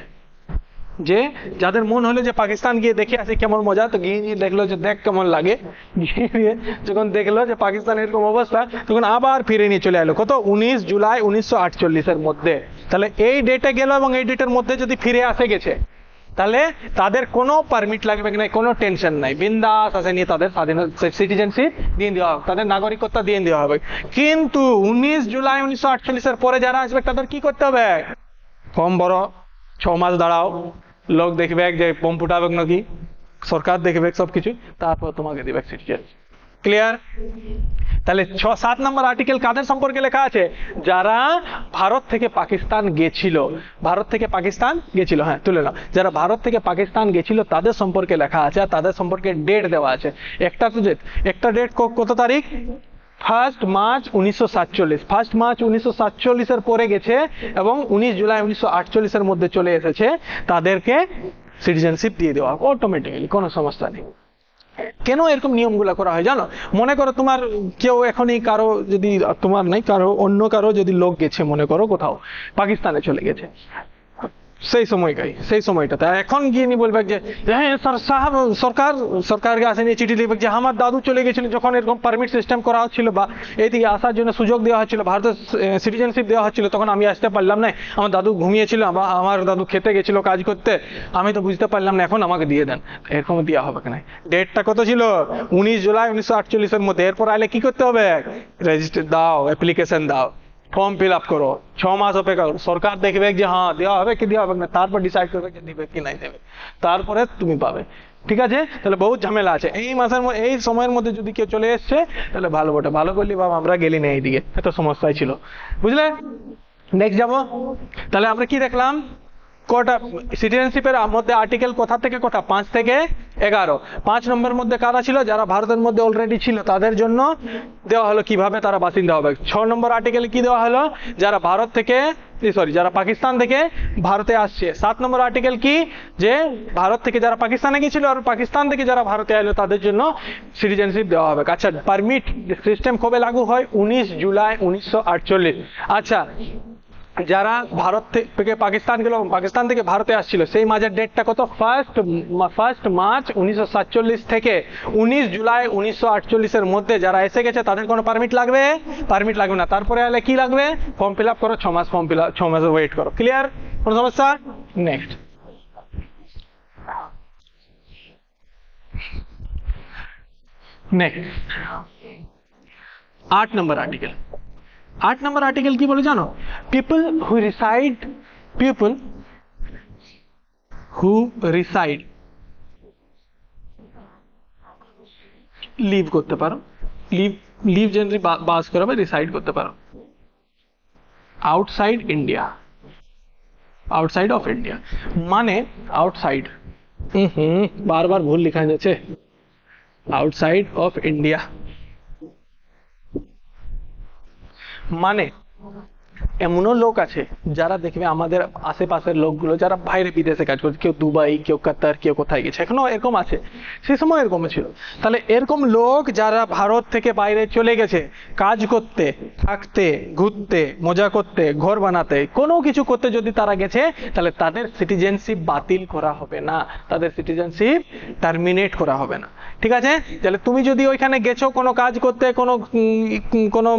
যে যাদের মন হলো যে পাকিস্তান গিয়ে দেখে আসি কেমন মজা, তো গিয়ে গিয়ে দেখলো যে দেখ কেমন লাগে, গিয়ে যখন দেখলো যে পাকিস্তান এরকম অবস্থা, তখন আবার ফিরে নিয়ে চলে এলো কত, 19 জুলাই 1948 এর মধ্যে। তাহলে এই ডেটে গেল এবং এই ডেটের মধ্যে যদি ফিরে আসে গেছে, তাহলে তাদের কোনো পারমিট লাগবে না, কোনো টেনশন নাই, বিন্দাস আসে নিয়ে তাদের সিটিজেনশিপ দিয়ে দেওয়া হবে, তাদের নাগরিকত্ব দিয়ে দেওয়া হবে। কিন্তু 19 জুলাই 1948 এর পরে যারা আসবে তাদের কি করতে হবে? ফর্ম ভরো, 6 মাস দাঁড়াও, লোক দেখবে যে বোম ফুটাবে নাকি, সরকার দেখবে সবকিছু, তারপর তোমাকে দিবে সিটিজেনশিপ। ক্লিয়ার? তাহলে 7 নম্বর আর্টিকেল কাদের সম্পর্কে লেখা আছে? যারা ভারত থেকে পাকিস্তান গেছিল, ভারত থেকে পাকিস্তান গেছিল, হ্যাঁ তুলে নাও, যারা ভারত থেকে পাকিস্তান গেছিল তাদের সম্পর্কে লেখা আছে, আর তাদের সম্পর্কে ডেট দেওয়া আছে। একটা ডেট কত তারিখ? 1 মার্চ 1947। 1 মার্চ 1947 এর পরে গেছে এবং 19 জুলাই 1948 এর মধ্যে চলে এসেছে, তাদেরকে সিটিজেনশিপ দিয়ে দেওয়া অটোমেটিক্যালি, কোনো সমস্যা নেই। কেন এরকম নিয়মগুলো করা হয় জানো? মনে করো তোমার কেউ এখনই কারো যদি, তোমার নাই কারো অন্য কারো যদি লোক গেছে মনে করো কোথাও পাকিস্তানে চলে গেছে, সেই সময়টাতে এখন গিয়ে নি বলবে যে হ্যাঁ সাহেব সরকারকে আসে নিয়ে চিঠি লিখবে যে আমার দাদু চলে গেছিল, যখন এরকম পারমিট সিস্টেম করা হচ্ছিল বা এইদিকে আসার জন্য সুযোগ দেওয়া হচ্ছিল, ভারতের সিটিজেনশিপ দেওয়া হচ্ছিল, তখন আমি আসতে পারলাম না, আমার দাদু ঘুমিয়েছিল, আমার দাদু খেতে গেছিল কাজ করতে, আমি তো বুঝতে পারলাম না, এখন আমাকে দিয়ে দেন। এরকম দেওয়া হবে না। ডেটটা কত ছিল? 19 জুলাই 1948 এর মধ্যে। এরপর আইলে কি করতে হবে? রেজিস্টার দাও, অ্যাপ্লিকেশন দাও, ফর্ম ফিল আপ করো, 6 মাস অপেক্ষা করো, সরকার দেখবে যে হ্যাঁ দেওয়া হবে কি দেওয়া হবে না, তারপর ডিসাইড করবে যে দিবে কি নাই দেবে, তারপরে তুমি পাবে। ঠিক আছে, তাহলে বহুত ঝামেলা আছে এই মাসের মধ্যে, এই সময়ের মধ্যে যদি কেউ চলে এসছে তাহলে ভালো, বটে ভালো করলি বাবা, আমরা গেলি না এইদিকে, এত সমস্যাই ছিল, বুঝলে। নেক্সট যাবো, তাহলে আমরা কি দেখলাম, কটা সিটিজেনশিপের মধ্যে আর্টিকেল কোথা থেকে কোথা? 5 থেকে 11। 5 নম্বরের মধ্যে কারা ছিল? যারা ভারতের মধ্যে অলরেডি ছিল তাদের জন্য দেওয়া হলো কিভাবে তারা বাসিন্দা হবে। 6 নম্বর আর্টিকেলে কি দেওয়া হলো? যারা ভারত থেকে যারা পাকিস্তান থেকে ভারতে আসছে। 7 নম্বর আর্টিকেল কি? যে ভারত থেকে যারা পাকিস্তানে গেছিল আর পাকিস্তান থেকে যারা ভারতে এলো তাদের জন্য সিটিজেনশিপ দেওয়া হবে। আচ্ছা, পারমিট সিস্টেম কবে লাগু হয়? 19 জুলাই 1948। আচ্ছা, যারা ভারত থেকে পাকিস্তান গেল, পাকিস্তান থেকে ভারতে আসছিল, সেই মাঝের ডেটটা কত? 1 মার্চ 1947 থেকে 19 জুলাই 1948 এর মধ্যে যারা এসে গেছে তাদের কোনো পারমিট লাগবে? পারমিট লাগবে না। তারপরে এলে কি লাগবে? ফর্ম ফিল আপ করো, 6 মাস ফর্ম ফিল আপ, 6 মাস ওয়েট করো। ক্লিয়ার? কোনো সমস্যা? নেক্সট, নেক্সট 8 নম্বর আর্টিকেল। 8 নম্বর আর্টিকেল কি বলে জানো? পিপল হু রিসাইড লিভ করতে পারো, লিভ লিভ জেনারেলি বাস করা বা রিসাইড করতে পারো outside India, outside of India মানে আউটসাইড, বারবার ভুল লেখা যাচ্ছে, আউটসাইড অফ ইন্ডিয়া মানে এমনও লোক আছে যারা দেখবে আমাদের আশেপাশের লোকগুলো যারা বাইরে বিদেশে কাজ করছে, কেউ দুবাই, কেউ কাতার, কেউ কোথায় গেছে, এখনো এরকম আছে, সেই সময় এরকম ছিল। তাহলে এরকম লোক যারা ভারত থেকে বাইরে চলে গেছে কাজ করতে, থাকতে, ঘুরতে, মজা করতে, ঘর বানাতে, কোনো কিছু করতে যদি তারা গেছে, তাহলে তাদের সিটিজেনশিপ বাতিল করা হবে না, তাদের সিটিজেনশিপ টার্মিনেট করা হবে না। ঠিক আছে? তাহলে তুমি যদি ওইখানে গেছো কোনো কাজ করতে, কোনো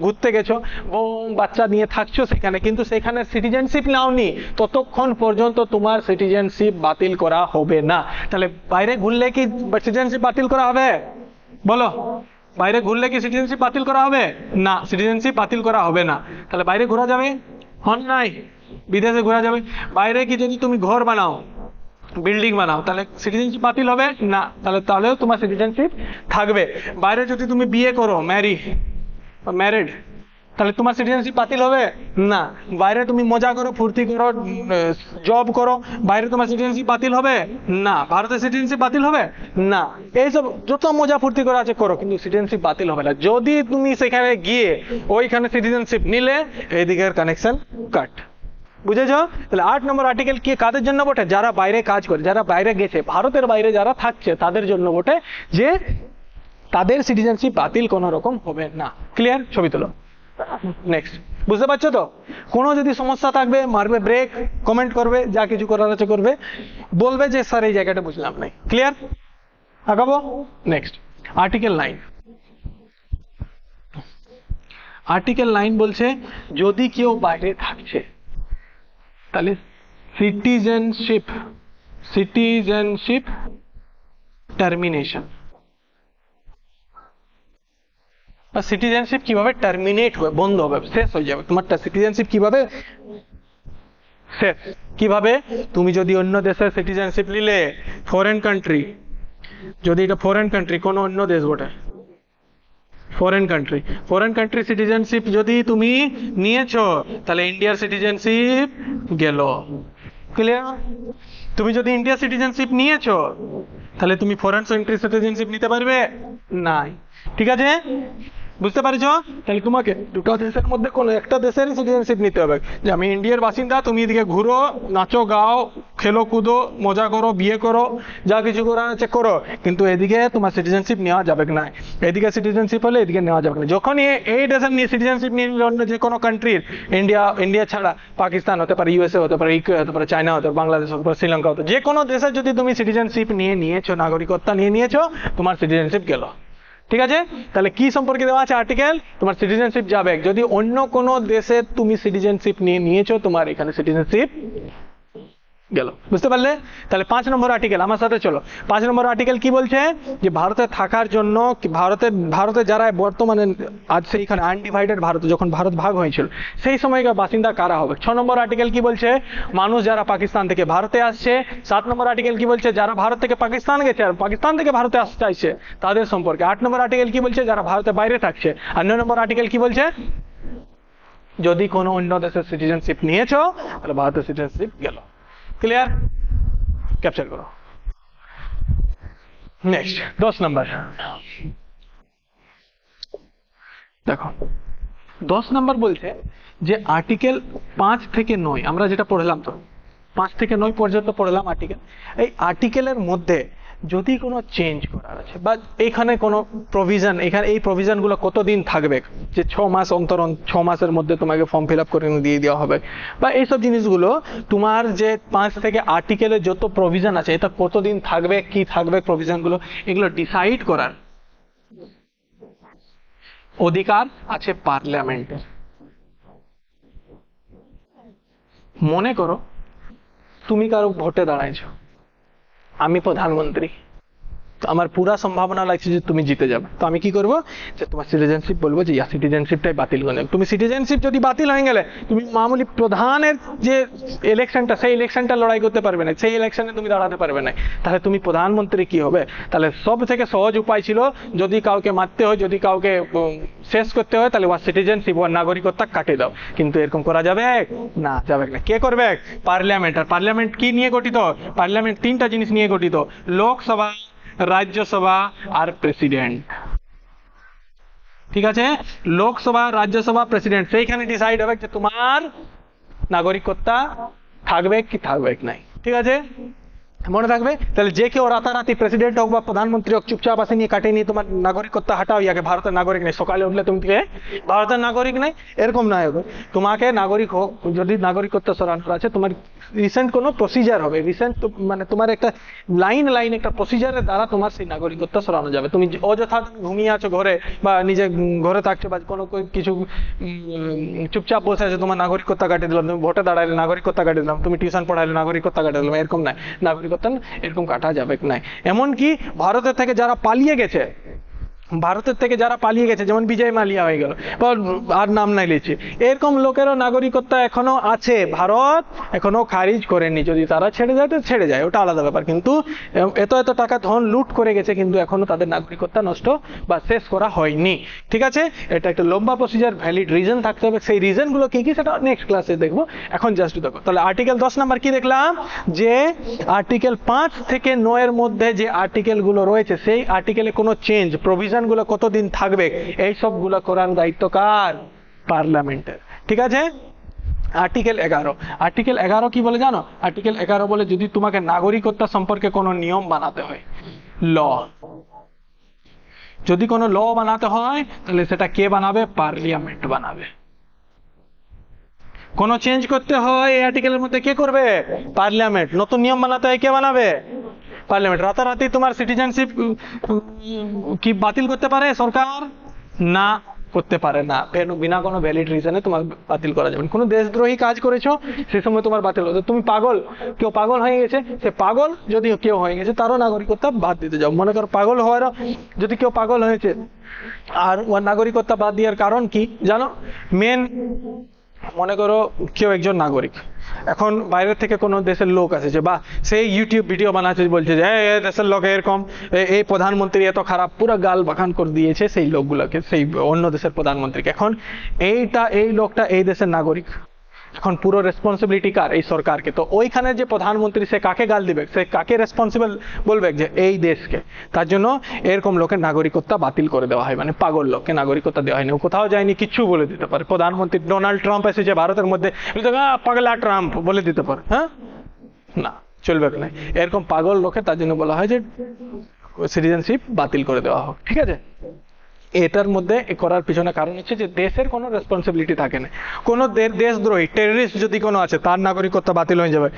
ঘুরতে গেছো, বউ বাচ্চা নিয়ে থাকছো সেখানে, কিন্তু সেখানে সিটিজেনশিপ নাওনি, ততক্ষণ পর্যন্ত তোমার সিটিজেনশিপ বাতিল করা হবে না। তাহলে বাইরে ঘুরলে কি সিটিজেনশিপ বাতিল করা হবে? বলো, বাইরে ঘুরলে কি সিটিজেনশিপ বাতিল করা হবে? না, সিটিজেনশিপ বাতিল করা হবে না। তাহলে বাইরে ঘোরা যাবে? হন নাই, বিদেশে ঘোরা যাবে। বাইরে কি যদি তুমি ঘর বানাও, বিল্ডিং বানাও, তাহলে সিটিজেনশিপ বাতিল হবে না, তাহলেও তোমার সিটিজেনশিপ থাকবে। বাইরে যদি তুমি বিয়ে করো, ম্যারিড, তাহলে তোমার সিটিজেনশিপ বাতিল হবে না। বাইরে তুমি মজা করো, ফুর্তি করো, জব করো, বাইরে তোমার সিটিজেনশিপ বাতিল হবে না। ভারতের সিটিজেনশিপ বাতিল হবে না। এইসব যত মজা ফুর্তি করা আছে করো, কিন্তু সিটিজেনশিপ বাতিল হবে না। যদি তুমি সেখানে গিয়ে ওইখানে সিটিজেনশিপ নিলে, এইদিকের কানেকশন কাট। বুঝেছ? তাহলে 8 নম্বর আর্টিকেল কি কাদের জন্য বটে? যারা বাইরে কাজ করে, যারা বাইরে গেছে, ভারতের বাইরে যারা থাকছে তাদের জন্য বটে, যে তাদের সিটিজেনশিপ বাতিল কোনো রকম হবে না। ক্লিয়ার? ছবি তোলো। নেক্সট, বুঝতে পারছো তো? কোনো যদি সমস্যা থাকবে মারবে ব্রেক, কমেন্ট করবে, যা কিছু করার আছে করবে, বলবে যে স্যার এই জায়গাটা বুঝলাম নাই। ক্লিয়ার? আগাবো। Next, article 9। আর্টিকেল 9 বলছে যদি কেউ বাইরে থাকছে, তাহলে সিটিজেনশিপ টার্মিনেশন, সিটিজেনশিপ কিভাবে টার্মিনেট হবে, বন্ধ হবে, শেষ হয়ে যাবে তোমার সিটিজেনশিপ। কিভাবে শেষ? কিভাবে? তুমি যদি অন্য দেশের সিটিজেনশিপ নিলে, ফরেন কান্ট্রি, যদি এটা ফরেন কান্ট্রি, কোনো অন্য দেশ বটে, ফরেন কান্ট্রি সিটিজেনশিপ যদি তুমি নিয়েছো, তাহলে ইন্ডিয়ার সিটিজেনশিপ গেল। ক্লিয়ার? তুমি যদি ইন্ডিয়ার সিটিজেনশিপ নিয়েছো, তাহলে তুমি ফরেন কান্ট্রি সিটিজেনশিপ নিতে পারবে নাই। ঠিক আছে? বুঝতে পারছো? তাহলে তোমাকে দুটো দেশের মধ্যে কোনো একটা দেশেরই সিটিজেনশিপ নিতে হবে। যে আমি ইন্ডিয়ার বাসিন্দা, তুমি এদিকে ঘুরো, নাচো, গাও, খেলো, কুদো, মজা করো, বিয়ে করো, যা কিছু করার আছে করো, কিন্তু এদিকে তোমার সিটিজেনশিপ নেওয়া যাবে না। এদিকে সিটিজেনশিপ হলে এদিকে নেওয়া যাবে না। যখনই এই দেশের নিয়ে সিটিজেনশিপ নিয়ে অন্য যে কোনো কান্ট্রির, ইন্ডিয়া ছাড়া পাকিস্তান হতে পারে, ইউএসএ হতে পারে, ইউকে হতে পারে, চায়না হতে পারে, বাংলাদেশ হতে পারে, শ্রীলঙ্কা হতে পারে, যে কোনো দেশে যদি তুমি সিটিজেনশিপ নিয়েছো, নাগরিকত্ব নিয়েছো, তোমার সিটিজেনশিপ গেল। ঠিক আছে? তাহলে কি সম্পর্কে দেওয়া আছে আর্টিকেল? তোমার সিটিজেনশিপ যাবে যদি অন্য কোনো দেশে তুমি সিটিজেনশিপ নিয়েছো, তোমার এখানে সিটিজেনশিপ গেল। বুঝতে পারলে? তাহলে 5 নম্বর আর্টিকেল আমার সাথে চলো। 5 নম্বর আর্টিকেল কি বলছে? যে ভারতে থাকার জন্য, ভারতে যারা বর্তমানে আজ সেইখানে আনডিভাইডেড ভারত, যখন ভারত ভাগ হয়েছিল সেই সময়কার বাসিন্দা কারা হবে। 6 নম্বর আর্টিকেল কি বলছে? মানুষ যারা পাকিস্তান থেকে ভারতে আসছে। 7 নম্বর আর্টিকেল কি বলছে? যারা ভারত থেকে পাকিস্তান গেছে আর পাকিস্তান থেকে ভারতে আসতে চাইছে তাদের সম্পর্কে। 8 নম্বর আর্টিকেল কি বলছে? যারা ভারতের বাইরে থাকছে। আর 9 নম্বর আর্টিকেল কি বলছে? যদি কোনো অন্য দেশের সিটিজেনশিপ নিয়েছো, তাহলে ভারতের সিটিজেনশিপ গেল। ক্লিয়ার? ক্যাপচার করো। নেক্সট, 10 নম্বর। দেখো 10 নম্বর বলছে যে আর্টিকেল 5 থেকে 9, আমরা যেটা পড়লাম, তো 5 থেকে 9 পর্যন্ত পড়লাম আর্টিকেল। এই আর্টিকেলের মধ্যে যদি কোনো চেঞ্জ করার আছে বা এখানে কোনো প্রভিশন, এখানে এই প্রভিশনগুলো কতদিন থাকবে, যে 6 মাস অন্তর 6 মাসের মধ্যে তোমাকে ফর্ম ফিল আপ করে দিয়ে দেওয়া হবে, বা এইসব জিনিসগুলো, তোমার যে 5 থেকে আর্টিকেলের যত প্রভিশন আছে এটা কতদিন থাকবে, কি থাকবে প্রভিশনগুলো, এগুলো ডিসাইড করার অধিকার আছে পার্লামেন্টের। মনে করো তুমি কারো ভোটে দাঁড়াইছো, আমি প্রধানমন্ত্রী, তো আমার পুরা সম্ভাবনা লাগছে যে তুমি জিতে যাবে। তো আমি কি করব, যে তোমার সিটিজেনশিপ বলবো যে ইয়া সিটিজেনশিপটাই বাতিল করে নেবে। তুমি সিটিজেনশিপ যদি বাতিল হয়ে গেলে তুমি মামুলি প্রধানের যে ইলেকশনটা, সেই ইলেকশনটা লড়াই করতে পারবে না, সেই ইলেকশনে তুমি দাঁড়াতে পারবে না। তাহলে তুমি প্রধানমন্ত্রী কি হবে? তাহলে সব থেকে সহজ উপায় ছিল, যদি কাউকে মারতে হয়, যদি কাউকে শেষ করতে হয়, তাহলে ওর সিটিজেনশিপ, ওর নাগরিকত্ব কাটে দাও। কিন্তু এরকম করা যাবে না, যাবে না। কে করবে? পার্লামেন্ট। আর পার্লামেন্ট কি নিয়ে গঠিত? পার্লামেন্ট তিনটা জিনিস নিয়ে গঠিত, লোকসভা, রাজ্যসভা আর প্রেসিডেন্ট। ঠিক আছে, লোকসভা, রাজ্যসভা, প্রেসিডেন্ট, সেইখানে ডিসাইড হবে যে তোমার নাগরিকত্ব থাকবে কি থাকবে নাই। ঠিক আছে, মনে থাকবে। তাহলে যে কেউ রাতারাতি প্রেসিডেন্ট হোক বা প্রধানমন্ত্রী হোক, চুপচাপ আসে নিয়ে কাটে নিয়ে তোমার নাগরিকত্ব হাটাও, ইয়াকে ভারতের নাগরিক নেই, সকালে উঠলে তুমি ভারতের নাগরিক নেই, এরকম না হবে। তোমাকে নাগরিক হোক, যদি নাগরিকত্ব সরানোর আছে, তোমার রিসেন্ট কোনো প্রসিজার হবে, রিসেন্ট মানে তোমার একটা লাইন একটা প্রসিজারের দ্বারা তোমার সেই নাগরিকত্ব সরানো যাবে। তুমি অযথা ঘুমিয়ে আছো ঘরে, বা নিজে ঘরে থাকছো, বা কোনো কিছু চুপচাপ বসে আছে, তোমার নাগরিকত্ব কাটিয়ে দিলাম, তুমি ভোটে দাঁড়াইলে নাগরিকত্ব কাটিয়ে দিলাম, তুমি টিউশন পড়াইলে নাগরিকত্ব কাটিয়ে দিলাম, এরকম নাই। নাগরিকত্ব এরকম কাটা যাবে নাই। এমনকি ভারতের থেকে যারা পালিয়ে গেছে, যেমন বিজয় মালিয়া হয়ে গেল, আর নাম নাই লিখছে, এরকম লোকেরও নাগরিকত্ব এখনো আছে, ভারত এখনো খারিজ করেনি। যদি তারা ছেড়ে যায় তো ছেড়ে যায়, ওটা আলাদা ব্যাপার। কিন্তু এত টাকা ধন লুট করে গেছে, কিন্তু এখনো তাদের নাগরিকত্ব নষ্ট বা শেষ করা হয়নি। ঠিক আছে, এটা একটা লম্বা প্রসিজার, ভ্যালিড রিজন থাকতে হবে। সেই রিজন গুলো কি কি সেটা নেক্সট ক্লাসে দেখবো, এখন জাস্ট দেখো। তাহলে আর্টিকেল 10 নাম্বার কি দেখলাম, যে আর্টিকেল 5 থেকে 9 এর মধ্যে যে আর্টিকেল গুলো রয়েছে, সেই আর্টিকেলে কোনো চেঞ্জ, প্রভিশন গুলো কতদিন থাকবে, এই সবগুলো করার দায়িত্ব কার? পার্লামেন্টের। ঠিক আছে, আর্টিকেল 11 কি বলে জানো? আর্টিকেল 11 বলে, যদি তোমাকে নাগরিকত্ব সম্পর্কে কোনো নিয়ম বানাতে হয়, ল, যদি কোনো ল বানাতে হয়, তাহলে সেটা কে বানাবে? পার্লামেন্ট বানাবে। কোনো চেঞ্জ করতে হয় এই আর্টিকেলের মধ্যে, কে করবে? পার্লামেন্ট। নতুন নিয়ম বানাতে হয়, কে বানাবে? পার্লামেন্ট। রাতারাতি তোমার সিটিজেনশিপ কি বাতিল করতে পারে সরকার? না, করতে পারে না। বিনা কোনো ভ্যালিড রিজনে তোমার বাতিল করা যাবে না। কোনো দেশদ্রোহী কাজ করেছো, সে সময় তোমার বাতিল হতো। তুমি পাগল, কেউ পাগল হয়ে গেছে, সে পাগল যদি কেউ হয়ে গেছে, তারও নাগরিকত্ব বাদ দিতে যাও। মনে করো পাগল হওয়ারও, যদি কেউ পাগল হয়েছে আর ওর নাগরিকত্ব বাদ দেওয়ার কারণ কি জানো? মেন, মনে করো কেউ একজন নাগরিক, এখন বাইরের থেকে কোনো দেশের লোক আসেছে, বা সেই ইউটিউব ভিডিও বানাচ্ছে, বলছে যে এই দেশের লোক এরকম, এই প্রধানমন্ত্রী এত খারাপ, পুরো গাল বাখান করে দিয়েছে সেই লোকগুলোকে, সেই অন্য দেশের প্রধানমন্ত্রীকে। এখন এই লোকটা এই দেশের নাগরিক, এখন পুরো রেসপন্সিবিলিটি কার? এই সরকারকে। তো ওইখানে যে প্রধানমন্ত্রী, সে কাকে গাল দিবে, সে কাকে রেসপন্সিবল বলবে? যে এই দেশকে। তার জন্য এরকম লোকের নাগরিকত্ব বাতিল করে দেওয়া হয়, মানে পাগল লোককে নাগরিকত্ব দেওয়া হয়নি। ও কোথাও যায়নি, কিচ্ছু বলে দিতে পারে। প্রধানমন্ত্রী ডোনাল্ড ট্রাম্প এসেছে ভারতের মধ্যে, পাগলা ট্রাম্প বলে দিতে পারে, হ্যাঁ, না, চলবে না। এরকম পাগল লোকে, তার জন্য বলা হয় যে সিটিজেনশিপ বাতিল করে দেওয়া হোক। ঠিক আছে, এটার মধ্যে করার পিছনে কারণ হচ্ছে যে দেশের কোনো রেসপন্সিবিলিটি থাকে না। কোনো দেশদ্রোহী, টেররিস্ট যদি কোনো আছে, তার নাগরিকত্ব বাতিল হয়ে যাবে।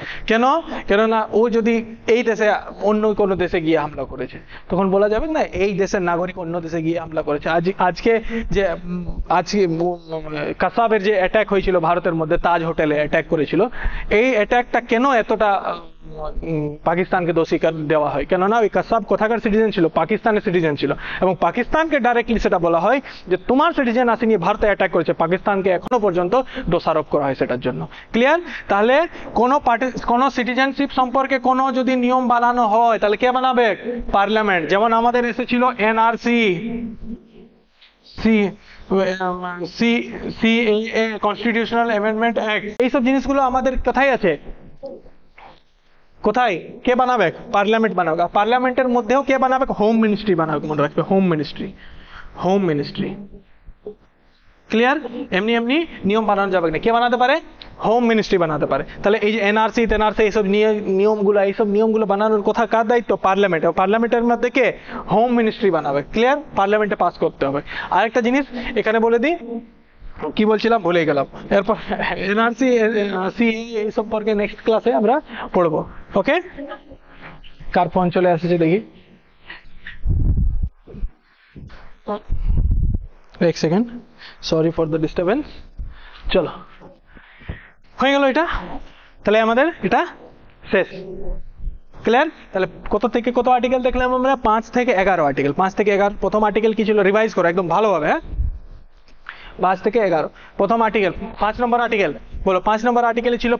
কেননা ও যদি এই দেশে অন্য কোনো দেশে গিয়ে হামলা করেছে, তখন বলা যাবে না এই দেশের নাগরিক অন্য দেশে গিয়ে হামলা করেছে। আজকে কাসাবের যে অ্যাটাক হয়েছিল ভারতের মধ্যে, তাজ হোটেলে অ্যাটাক করেছিল, এই অ্যাটাকটা কেন এতটা পাকিস্তানকে দোষী দেওয়া হয়? কেননা ওই কাসাব কোথাকার সিটিজেন ছিল? পাকিস্তানের সিটিজেন ছিল, এবং পাকিস্তানকে ডাইরেক্টলি সেটা বলা হয় যে তোমার সিটিজেন আসে নিয়ে ভারতে অ্যাটাক করেছে। পাকিস্তানকে এখনো পর্যন্ত দোষারোপ করা হয় সেটার জন্য। ক্লিয়ার? তাহলে কোনো সিটিজেনশিপ সম্পর্কে কোনো যদি নিয়ম বানানো হয়, তাহলে কে বানাবে? পার্লামেন্ট। যেমন আমাদের এসেছিল NRC, CAA, constitutional amendment act, এইসব জিনিসগুলো আমাদের কোথায় আছে? কোথায়? কে বানাবে? পার্লামেন্ট বানাবে। পার্লামেন্টের মধ্যেও কে বানাবে? হোম মিনিস্ট্রি বানাবে, মনে রাখবে, হোম মিনিস্ট্রি। ক্লিয়ার? এমনি নিয়ম বানানো যাবে না। কে বানাতে পারে? হোম মিনিস্ট্রি বানাতে পারে। তাহলে এই যে এনআরসি এইসব নিয়মগুলো বানানোর কথা কার দায়িত্ব? পার্লামেন্ট। পার্লামেন্টের মধ্যে কে? হোম মিনিস্ট্রি বানাবে। ক্লিয়ার? পার্লামেন্টে পাস করতে হবে। আরেকটা জিনিস এখানে বলে দিই, কি বলছিলাম ভুলে গেলাম। এরপর এনআরসি, এই সম্পর্কে নেক্সট ক্লাসে আমরা পড়বো। ওকে, কার ফোন চলে আসছে দেখি, এক second, sorry for the disturbance. চলো, হয়ে গেল এটা। তাহলে আমাদের এটা শেষ। ক্লিয়ার? তাহলে কত থেকে কত আর্টিকেল দেখলাম আমরা? 5 থেকে 11 আর্টিকেল। 5 থেকে 11 প্রথম আর্টিকেল কি ছিল? রিভাইজ করো একদম ভালোভাবে, হ্যাঁ? 5 থেকে 11 প্রথম আর্টিকেল, 5 নম্বর আর্টিকেল বলো। 5 নম্বর আর্টিকেলে ছিল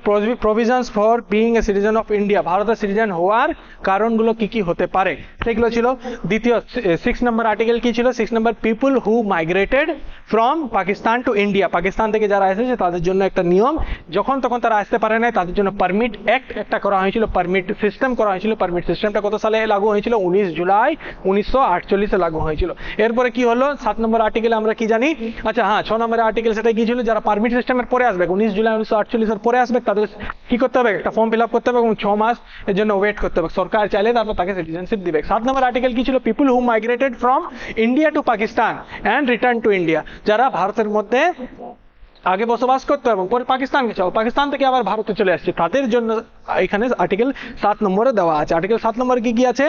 provisions for being a citizen of India, ভারতের সিটিজেন হওয়ার কারণগুলো কি কি হতে পারে সেগুলো ছিল। দ্বিতীয় 6 নম্বর আর্টিকেল কি ছিল? 6 নম্বর people who migrated from Pakistan to India, Pakistan থেকে যারা এসেছে তাদের জন্য একটা নিয়ম, যখন তখন তারা আসতে পারে না তাদের জন্য পারমিট অ্যাক্ট একটা করা হয়েছিল, পারমিট সিস্টেম করা হয়েছিল। পারমিট সিস্টেমটা কত সালে লাগু হয়েছিল? 19 জুলাই 1948 লাগু হয়েছিল। এরপরে কি হলো? 7 নম্বর আর্টিকেলে আমরা কি জানি? আচ্ছা হ্যাঁ, 6 নম্বর আর্টিকেল সেটা কি ছিল? যারা পারমিট সিস্টেমের পরে আসবে, 19 জুলাই 1948 এর পরে আসবে, তাদের কি করতে হবে? একটা ফর্ম ফিল আপ করতে হবে এবং 6 মাস এর জন্য ওয়েট করতে হবে। সরকার চাইলে তারপর তাকে সিটিজেনশিপ দিবে। 7 নম্বর আর্টিকেল কি ছিল? People who migrated from India to Pakistan and return to India, যারা ভারতের মধ্যে আগে বসবাস করতো এবং পরে পাকিস্তানকে চাও, পাকিস্তান থেকে আবার ভারতে চলে আসছে, তাদের জন্য এখানে আর্টিকেল 7 নম্বরে দেওয়া আছে। আর্টিকেল 7 নম্বর কি কি আছে?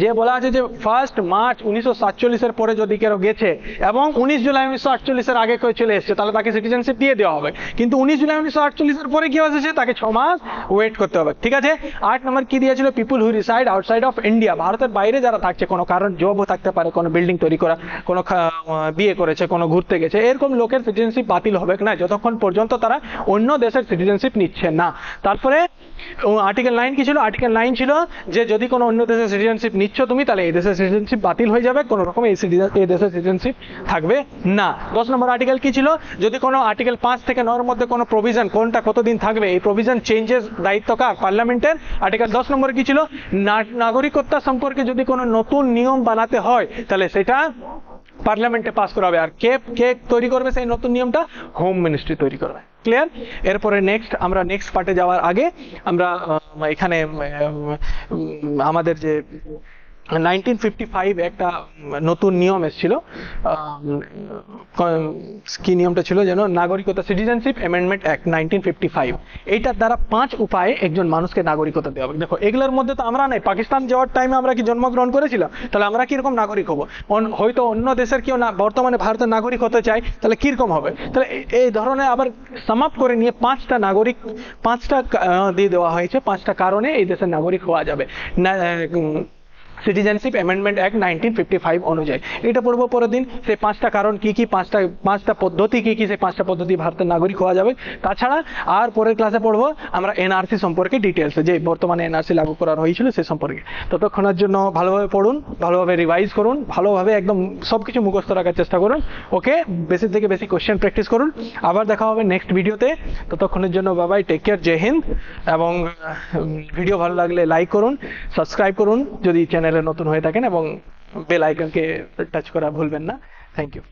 যে বলা আছে যে 1 মার্চ 1947 এর পরে যদি কেউ গেছে এবং 19 জুলাই 1948 এর আগে কেউ চলে এসেছে তাহলে তাকে সিটিজেনশিপ দিয়ে দেওয়া হবে, কিন্তু 19 জুলাই 1948 এর পরে কেউ এসেছে তাকে 6 মাস ওয়েট করতে হবে, ঠিক আছে? 8 নম্বর কি দিয়েছিল? People who reside outside of India, ভারতের বাইরে যারা থাকছে, কোনো কারণ জবও থাকতে পারে, কোনো বিল্ডিং তৈরি করা, কোনো বিয়ে করেছে, কোনো ঘুরতে গেছে, এরকম লোকের সিটিজেনশিপ বাতিল হবে না যতক্ষণ পর্যন্ত তারা অন্য দেশের সিটিজেনশিপ নিচ্ছে না। তারপরে আর্টিকেল 9 কি ছিল? আর্টিকেল 9 ছিল যে যদি কোনো অন্য দেশের সিটিজেনশিপ নিচ্ছ তুমি, তাহলে এই দেশের সিটিজেনশিপ বাতিল হয়ে যাবে, কোনো রকম এই দেশের সিটিজেনশিপ থাকবে না। 10 নম্বর আর্টিকেল কি ছিল? যদি কোনো আর্টিকেল 5 থেকে 9 এর মধ্যে কোনো প্রভিশন, কোনটা কতদিন থাকবে, এই প্রভিশন চেঞ্জেস দায়িত্ব কার? পার্লামেন্টের। আর্টিকেল 10 নম্বর কি ছিল? নাগরিকত্ব সম্পর্কে যদি কোনো নতুন নিয়ম বানাতে হয় তাহলে সেটা পার্লামেন্টে পাস করা হবে, আর কে তৈরি করবে সেই নতুন নিয়মটা? হোম মিনিস্ট্রি তৈরি করবে। ক্লিয়ার? এরপরে আমরা নেক্সট পার্টে যাওয়ার আগে আমরা এখানে আমাদের যে 1955 একটা নতুন নিয়ম এসেছিল, কি নিয়মটা ছিল যেন? নাগরিকতা, সিটিজেনশিপ অ্যামেন্ডমেন্ট অ্যাক্ট 1955। এইটার দ্বারা 5 উপায়ে একজন মানুষকে নাগরিকতা দেওয়া হবে। দেখো এগুলোর মধ্যে তো আমরা নাই, পাকিস্তান যাওয়ার টাইমে আমরা কি জন্মগ্রহণ করেছিলাম? তাহলে আমরা কিরকম নাগরিক হবো? হয়তো অন্য দেশের কেউ না বর্তমানে ভারতের নাগরিক হতে চায়, তাহলে কিরকম হবে? তাহলে এই ধরনের আবার সামাপ করে নিয়ে 5টা নাগরিক, 5টা দিয়ে দেওয়া হয়েছে, 5টা কারণে এই দেশের নাগরিক হওয়া যাবে সিটিজেনশিপ অ্যামেন্ডমেন্ট অ্যাক্ট 1955 অনুযায়ী। এটা পড়বো পরের দিন, সেই 5টা কারণ কি কি, 5টা পদ্ধতি কি কি, সেই 5টা পদ্ধতি ভারতের নাগরিক হওয়া যাবে। তাছাড়া আর পরের ক্লাসে পড়বো আমরা এনআরসি সম্পর্কে ডিটেলসে, যে বর্তমানে এনআরসি লাগু করা হয়েছিল সে সম্পর্কে। ততক্ষণের জন্য ভালোভাবে পড়ুন, ভালোভাবে রিভাইজ করুন, ভালোভাবে একদম সবকিছু মুখস্থ রাখার চেষ্টা করুন। ওকে, বেশি থেকে বেশি কোশ্চেন প্র্যাকটিস করুন। আবার দেখা হবে নেক্সট ভিডিওতে। ততক্ষণের জন্য বাবাই, টেক কেয়ার, জয় হিন্দ। এবং ভিডিও ভালো লাগলে লাইক করুন, সাবস্ক্রাইব করুন যদি চ্যানেলে নতুন হয়ে থাকেন, এবং বেল আইকনকে টাচ করা ভুলবেন না। Thank you.